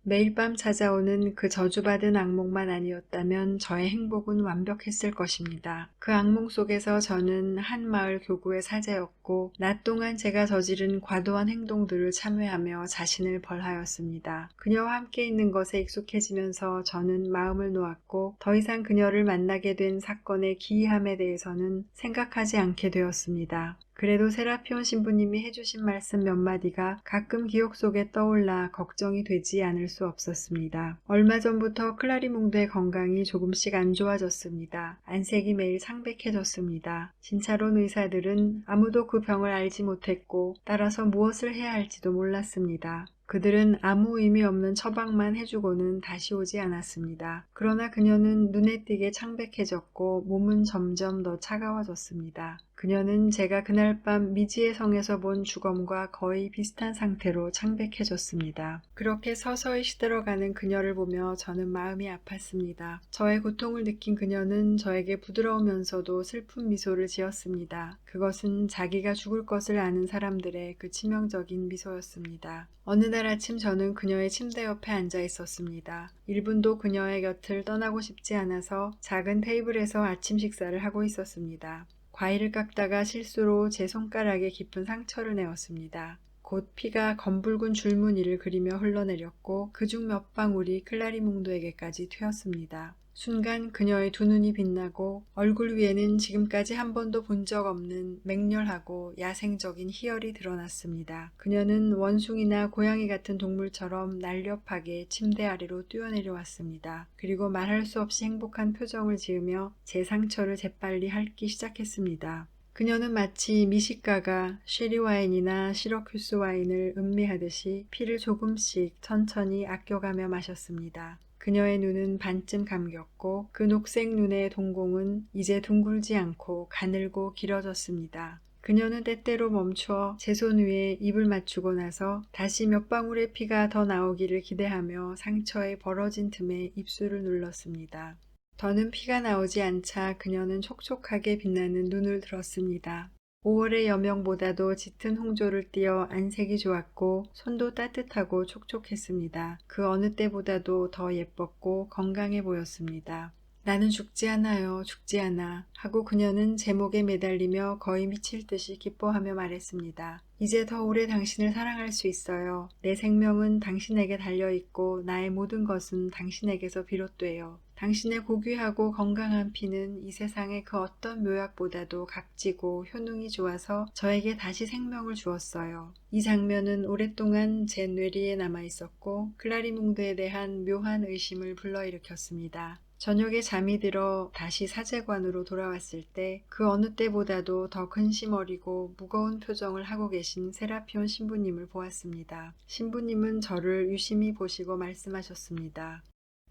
A: 매일 밤 찾아오는 그 저주받은 악몽만 아니었다면 저의 행복은 완벽했을 것입니다. 그 악몽 속에서 저는 한 마을 교구의 사제였고 낮 동안 제가 저지른 과도한 행동들을 참회하며 자신을 벌하였습니다. 그녀와 함께 있는 것에 익숙해지면서 저는 마음을 놓았고 더 이상 그녀를 만나게 된 사건의 기이함에 대해서는 생각하지 않게 되었습니다. 그래도 세라피온 신부님이 해주신 말씀 몇 마디가 가끔 기억 속에 떠올라 걱정이 되지 않을 수 없었습니다. 얼마 전부터 클라리몽드의 건강이 조금씩 안 좋아졌습니다. 안색이 매일 창백해졌습니다. 진찰원 의사들은 아무도 그 병을 알지 못했고 따라서 무엇을 해야 할지도 몰랐습니다. 그들은 아무 의미 없는 처방만 해주고는 다시 오지 않았습니다. 그러나 그녀는 눈에 띄게 창백해졌고 몸은 점점 더 차가워졌습니다. 그녀는 제가 그날 밤 미지의 성에서 본 주검과 거의 비슷한 상태로 창백해졌습니다. 그렇게 서서히 시들어가는 그녀를 보며 저는 마음이 아팠습니다. 저의 고통을 느낀 그녀는 저에게 부드러우면서도 슬픈 미소를 지었습니다. 그것은 자기가 죽을 것을 아는 사람들의 그 치명적인 미소였습니다. 어느 날 아침 저는 그녀의 침대 옆에 앉아 있었습니다. 1분도 그녀의 곁을 떠나고 싶지 않아서 작은 테이블에서 아침 식사를 하고 있었습니다. 과일을 깎다가 실수로 제 손가락에 깊은 상처를 내었습니다. 곧 피가 검붉은 줄무늬를 그리며 흘러내렸고 그중 몇 방울이 클라리몽도에게까지 튀었습니다. 순간 그녀의 두 눈이 빛나고 얼굴 위에는 지금까지 한 번도 본 적 없는 맹렬하고 야생적인 희열이 드러났습니다. 그녀는 원숭이나 고양이 같은 동물처럼 날렵하게 침대 아래로 뛰어내려왔습니다. 그리고 말할 수 없이 행복한 표정을 지으며 제 상처를 재빨리 핥기 시작했습니다. 그녀는 마치 미식가가 쉐리 와인이나 시러큐스 와인을 음미하듯이 피를 조금씩 천천히 아껴가며 마셨습니다. 그녀의 눈은 반쯤 감겼고 그 녹색 눈의 동공은 이제 둥글지 않고 가늘고 길어졌습니다. 그녀는 때때로 멈추어 제 손 위에 입을 맞추고 나서 다시 몇 방울의 피가 더 나오기를 기대하며 상처에 벌어진 틈에 입술을 눌렀습니다. 더는 피가 나오지 않자 그녀는 촉촉하게 빛나는 눈을 들었습니다. 5월의 여명보다도 짙은 홍조를 띠어 안색이 좋았고 손도 따뜻하고 촉촉했습니다. 그 어느 때보다도 더 예뻤고 건강해 보였습니다. 나는 죽지 않아요, 죽지 않아 하고 그녀는 제 목에 매달리며 거의 미칠 듯이 기뻐하며 말했습니다. 이제 더 오래 당신을 사랑할 수 있어요. 내 생명은 당신에게 달려있고 나의 모든 것은 당신에게서 비롯돼요. 당신의 고귀하고 건강한 피는 이 세상의 그 어떤 묘약보다도 값지고 효능이 좋아서 저에게 다시 생명을 주었어요. 이 장면은 오랫동안 제 뇌리에 남아있었고 클라리몽드에 대한 묘한 의심을 불러일으켰습니다. 저녁에 잠이 들어 다시 사제관으로 돌아왔을 때 그 어느 때보다도 더 근심 어리고 무거운 표정을 하고 계신 세라피온 신부님을 보았습니다. 신부님은 저를 유심히 보시고 말씀하셨습니다.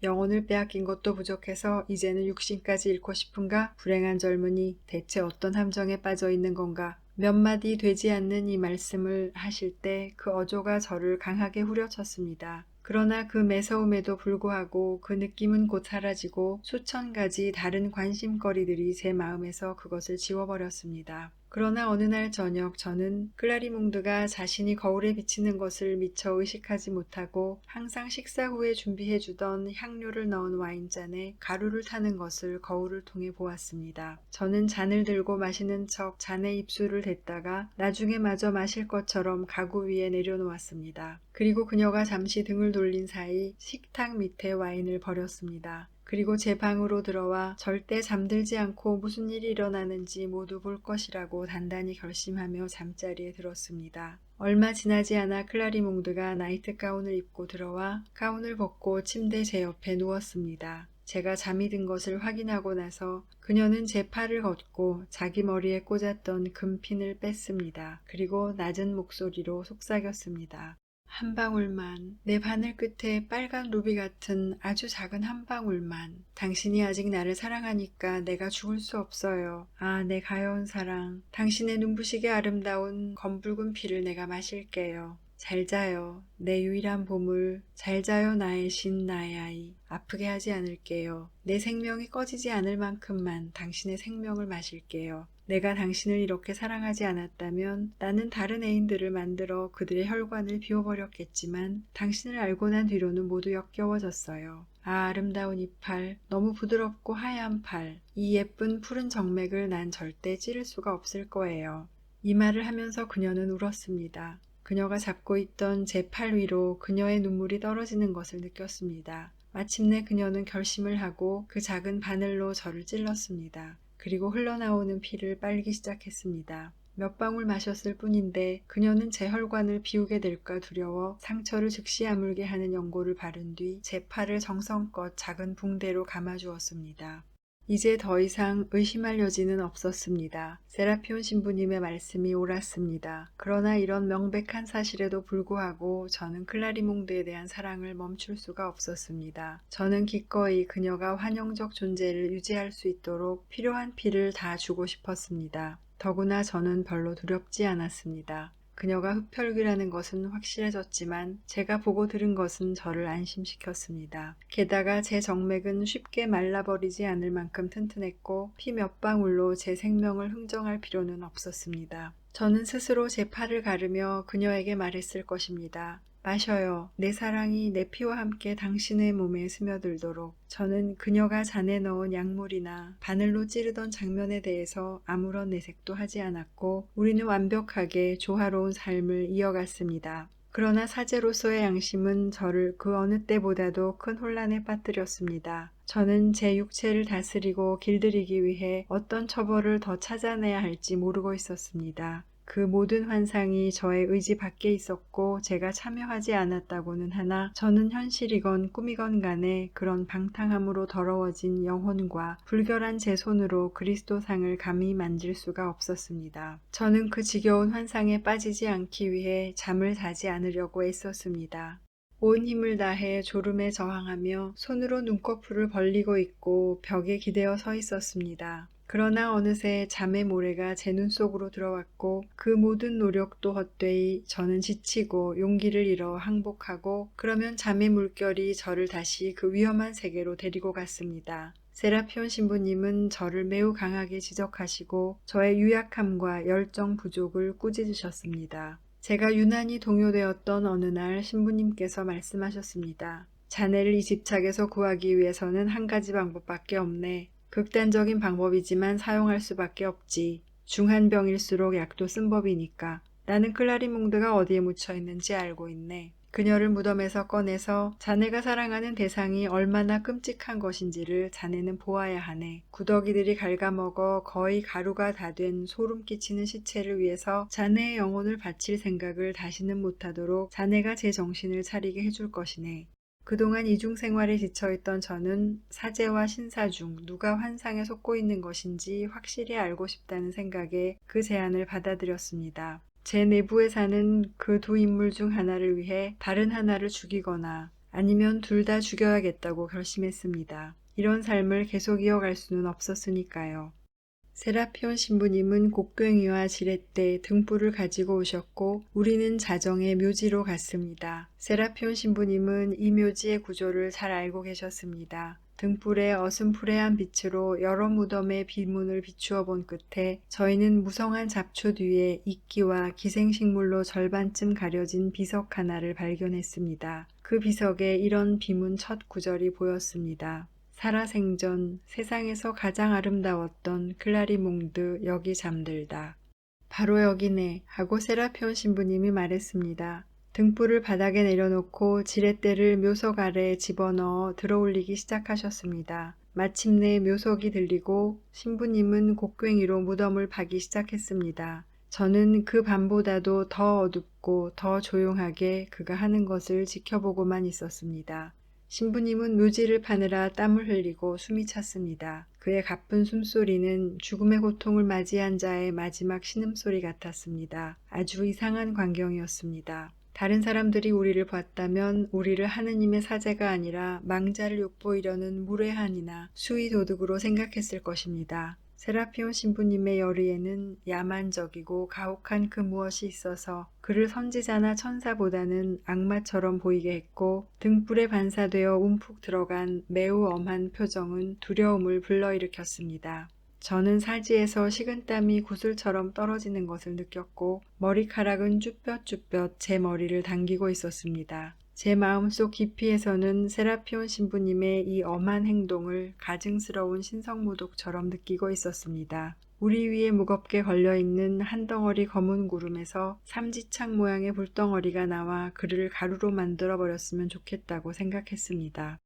A: 영혼을 빼앗긴 것도 부족해서 이제는 육신까지 잃고 싶은가? 불행한 젊은이, 대체 어떤 함정에 빠져 있는 건가? 몇 마디 되지 않는 이 말씀을 하실 때 그 어조가 저를 강하게 후려쳤습니다. 그러나 그 매서움에도 불구하고 그 느낌은 곧 사라지고 수천 가지 다른 관심거리들이 제 마음에서 그것을 지워버렸습니다. 그러나 어느 날 저녁 저는 클라리몽드가 자신이 거울에 비치는 것을 미처 의식하지 못하고 항상 식사 후에 준비해주던 향료를 넣은 와인잔에 가루를 타는 것을 거울을 통해 보았습니다. 저는 잔을 들고 마시는 척 잔에 입술을 댔다가 나중에 마저 마실 것처럼 가구 위에 내려놓았습니다. 그리고 그녀가 잠시 등을 돌린 사이 식탁 밑에 와인을 버렸습니다. 그리고 제 방으로 들어와 절대 잠들지 않고 무슨 일이 일어나는지 모두 볼 것이라고 단단히 결심하며 잠자리에 들었습니다. 얼마 지나지 않아 클라리몽드가 나이트 가운을 입고 들어와 가운을 벗고 침대 제 옆에 누웠습니다. 제가 잠이 든 것을 확인하고 나서 그녀는 제 팔을 걷고 자기 머리에 꽂았던 금핀을 뺐습니다. 그리고 낮은 목소리로 속삭였습니다. 한 방울만, 내 바늘 끝에 빨간 루비 같은 아주 작은 한 방울만. 당신이 아직 나를 사랑하니까 내가 죽을 수 없어요. 아, 내 가여운 사랑. 당신의 눈부시게 아름다운 검붉은 피를 내가 마실게요. 잘 자요. 내 유일한 보물. 잘 자요, 나의 신, 나의 아이. 아프게 하지 않을게요. 내 생명이 꺼지지 않을 만큼만 당신의 생명을 마실게요. 내가 당신을 이렇게 사랑하지 않았다면 나는 다른 애인들을 만들어 그들의 혈관을 비워버렸겠지만 당신을 알고 난 뒤로는 모두 역겨워졌어요. 아, 아름다운 이팔, 너무 부드럽고 하얀 팔, 이 예쁜 푸른 정맥을 난 절대 찌를 수가 없을 거예요. 이 말을 하면서 그녀는 울었습니다. 그녀가 잡고 있던 제 팔 위로 그녀의 눈물이 떨어지는 것을 느꼈습니다. 마침내 그녀는 결심을 하고 그 작은 바늘로 저를 찔렀습니다. 그리고 흘러나오는 피를 빨기 시작했습니다. 몇 방울 마셨을 뿐인데 그녀는 제 혈관을 비우게 될까 두려워 상처를 즉시 아물게 하는 연고를 바른 뒤 제 팔을 정성껏 작은 붕대로 감아주었습니다. 이제 더 이상 의심할 여지는 없었습니다. 세라피온 신부님의 말씀이 옳았습니다. 그러나 이런 명백한 사실에도 불구하고 저는 클라리몽드에 대한 사랑을 멈출 수가 없었습니다. 저는 기꺼이 그녀가 환영적 존재를 유지할 수 있도록 필요한 피를 다 주고 싶었습니다. 더구나 저는 별로 두렵지 않았습니다. 그녀가 흡혈귀라는 것은 확실해졌지만 제가 보고 들은 것은 저를 안심시켰습니다. 게다가 제 정맥은 쉽게 말라버리지 않을 만큼 튼튼했고 피 몇 방울로 제 생명을 흥정할 필요는 없었습니다. 저는 스스로 제 팔을 가르며 그녀에게 말했을 것입니다. 마셔요. 내 사랑이 내 피와 함께 당신의 몸에 스며들도록. 저는 그녀가 잔에 넣은 약물이나 바늘로 찌르던 장면에 대해서 아무런 내색도 하지 않았고 우리는 완벽하게 조화로운 삶을 이어갔습니다. 그러나 사제로서의 양심은 저를 그 어느 때보다도 큰 혼란에 빠뜨렸습니다. 저는 제 육체를 다스리고 길들이기 위해 어떤 처벌을 더 찾아내야 할지 모르고 있었습니다. 그 모든 환상이 저의 의지 밖에 있었고 제가 참여하지 않았다고는 하나 저는 현실이건 꿈이건 간에 그런 방탕함으로 더러워진 영혼과 불결한 제 손으로 그리스도상을 감히 만질 수가 없었습니다. 저는 그 지겨운 환상에 빠지지 않기 위해 잠을 자지 않으려고 애썼습니다. 온 힘을 다해 졸음에 저항하며 손으로 눈꺼풀을 벌리고 있고 벽에 기대어 서 있었습니다. 그러나 어느새 잠의 모래가 제 눈 속으로 들어왔고 그 모든 노력도 헛되이 저는 지치고 용기를 잃어 항복하고 그러면 잠의 물결이 저를 다시 그 위험한 세계로 데리고 갔습니다. 세라피온 신부님은 저를 매우 강하게 지적하시고 저의 유약함과 열정 부족을 꾸짖으셨습니다. 제가 유난히 동요되었던 어느 날 신부님께서 말씀하셨습니다. 자네를 이 집착에서 구하기 위해서는 한 가지 방법밖에 없네. 극단적인 방법이지만 사용할 수밖에 없지. 중한 병일수록 약도 쓴 법이니까. 나는 클라리몽드가 어디에 묻혀 있는지 알고 있네. 그녀를 무덤에서 꺼내서 자네가 사랑하는 대상이 얼마나 끔찍한 것인지를 자네는 보아야 하네. 구더기들이 갉아먹어 거의 가루가 다 된 소름 끼치는 시체를 위해서 자네의 영혼을 바칠 생각을 다시는 못하도록 자네가 제 정신을 차리게 해줄 것이네. 그동안 이중생활에 지쳐있던 저는 사제와 신사 중 누가 환상에 속고 있는 것인지 확실히 알고 싶다는 생각에 그 제안을 받아들였습니다. 제 내부에 사는 그 두 인물 중 하나를 위해 다른 하나를 죽이거나 아니면 둘 다 죽여야겠다고 결심했습니다. 이런 삶을 계속 이어갈 수는 없었으니까요. 세라피온 신부님은 곡괭이와 지렛대, 등불을 가지고 오셨고 우리는 자정의 묘지로 갔습니다. 세라피온 신부님은 이 묘지의 구조를 잘 알고 계셨습니다. 등불의 어슴푸레한 빛으로 여러 무덤의 비문을 비추어 본 끝에 저희는 무성한 잡초 뒤에 이끼와 기생식물로 절반쯤 가려진 비석 하나를 발견했습니다. 그 비석에 이런 비문 첫 구절이 보였습니다. 살아생전 세상에서 가장 아름다웠던 클라리몽드 여기 잠들다. 바로 여기네 하고 세라피온 신부님이 말했습니다. 등불을 바닥에 내려놓고 지렛대를 묘석 아래에 집어넣어 들어올리기 시작하셨습니다. 마침내 묘석이 들리고 신부님은 곡괭이로 무덤을 파기 시작했습니다. 저는 그 밤보다도 더 어둡고 더 조용하게 그가 하는 것을 지켜보고만 있었습니다. 신부님은 묘지를 파느라 땀을 흘리고 숨이 찼습니다. 그의 가쁜 숨소리는 죽음의 고통을 맞이한 자의 마지막 신음소리 같았습니다. 아주 이상한 광경이었습니다. 다른 사람들이 우리를 봤다면 우리를 하느님의 사제가 아니라 망자를 욕보이려는 무례한이나 수의 도둑으로 생각했을 것입니다. 세라피온 신부님의 열의에는 야만적이고 가혹한 그 무엇이 있어서 그를 선지자나 천사보다는 악마처럼 보이게 했고 등불에 반사되어 움푹 들어간 매우 엄한 표정은 두려움을 불러일으켰습니다. 저는 사지에서 식은땀이 구슬처럼 떨어지는 것을 느꼈고 머리카락은 쭈뼛쭈뼛 제 머리를 당기고 있었습니다. 제 마음속 깊이에서는 세라피온 신부님의 이 엄한 행동을 가증스러운 신성모독처럼 느끼고 있었습니다. 우리 위에 무겁게 걸려있는 한 덩어리 검은 구름에서 삼지창 모양의 불덩어리가 나와 그를 가루로 만들어버렸으면 좋겠다고 생각했습니다.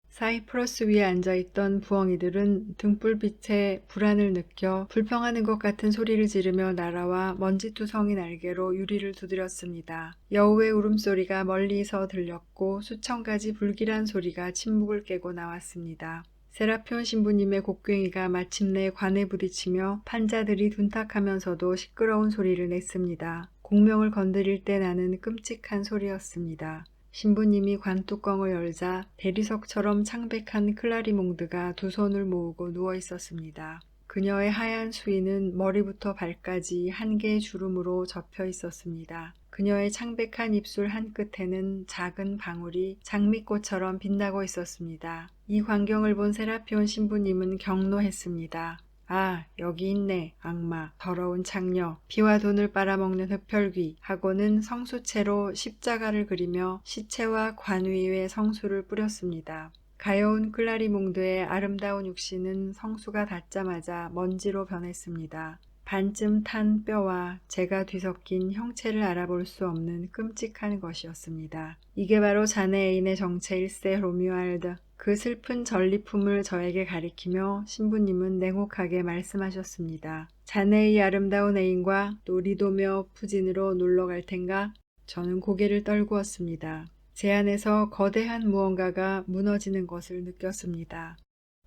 A: 사이프러스 위에 앉아있던 부엉이들은 등불빛에 불안을 느껴 불평하는 것 같은 소리를 지르며 날아와 먼지투성이 날개로 유리를 두드렸습니다. 여우의 울음소리가 멀리서 들렸고 수천 가지 불길한 소리가 침묵을 깨고 나왔습니다. 세라피온 신부님의 곡괭이가 마침내 관에 부딪히며 판자들이 둔탁하면서도 시끄러운 소리를 냈습니다. 공명을 건드릴 때 나는 끔찍한 소리였습니다. 신부님이 관뚜껑을 열자 대리석처럼 창백한 클라리몽드가 두 손을 모으고 누워 있었습니다. 그녀의 하얀 수의는 머리부터 발까지 한 개의 주름으로 접혀 있었습니다. 그녀의 창백한 입술 한 끝에는 작은 방울이 장미꽃처럼 빛나고 있었습니다. 이 광경을 본 세라피온 신부님은 경노했습니다. 아, 여기 있네, 악마, 더러운 창녀, 피와 돈을 빨아먹는 흡혈귀 하고는 성수채로 십자가를 그리며 시체와 관 위에 성수를 뿌렸습니다. 가여운 클라리몽드의 아름다운 육신은 성수가 닿자마자 먼지로 변했습니다. 반쯤 탄 뼈와 제가 뒤섞인 형체를 알아볼 수 없는 끔찍한 것이었습니다. 이게 바로 자네 애인의 정체일세, 로뮤알드. 그 슬픈 전리품을 저에게 가리키며 신부님은 냉혹하게 말씀하셨습니다. 자네의 아름다운 애인과 또 리도며 푸진으로 놀러 갈 텐가? 저는 고개를 떨구었습니다. 제 안에서 거대한 무언가가 무너지는 것을 느꼈습니다.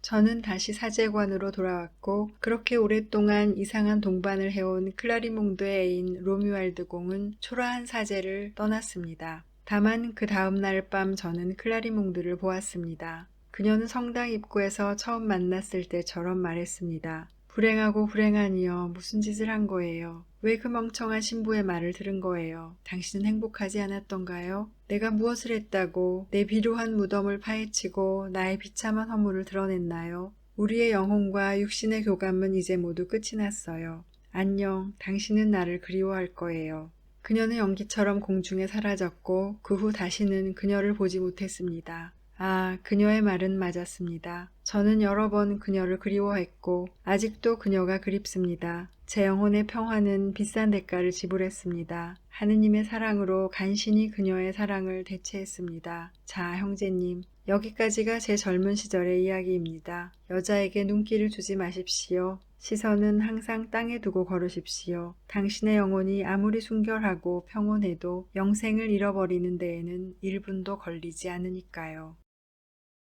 A: 저는 다시 사제관으로 돌아왔고 그렇게 오랫동안 이상한 동반을 해온 클라리몽드의 애인 로뮤알드 공은 초라한 사제를 떠났습니다. 다만 그 다음 날 밤 저는 클라리몽드를 보았습니다. 그녀는 성당 입구에서 처음 만났을 때처럼 말했습니다. 불행하고 불행하니여 무슨 짓을 한 거예요? 왜 그 멍청한 신부의 말을 들은 거예요? 당신은 행복하지 않았던가요? 내가 무엇을 했다고 내 비루한 무덤을 파헤치고 나의 비참한 허물을 드러냈나요? 우리의 영혼과 육신의 교감은 이제 모두 끝이 났어요. 안녕, 당신은 나를 그리워할 거예요. 그녀는 연기처럼 공중에 사라졌고 그 후 다시는 그녀를 보지 못했습니다. 아, 그녀의 말은 맞았습니다. 저는 여러 번 그녀를 그리워했고 아직도 그녀가 그립습니다. 제 영혼의 평화는 비싼 대가를 지불했습니다. 하느님의 사랑으로 간신히 그녀의 사랑을 대체했습니다. 자, 형제님, 여기까지가 제 젊은 시절의 이야기입니다. 여자에게 눈길을 주지 마십시오. 시선은 항상 땅에 두고 걸으십시오. 당신의 영혼이 아무리 순결하고 평온해도 영생을 잃어버리는 데에는 1분도 걸리지 않으니까요.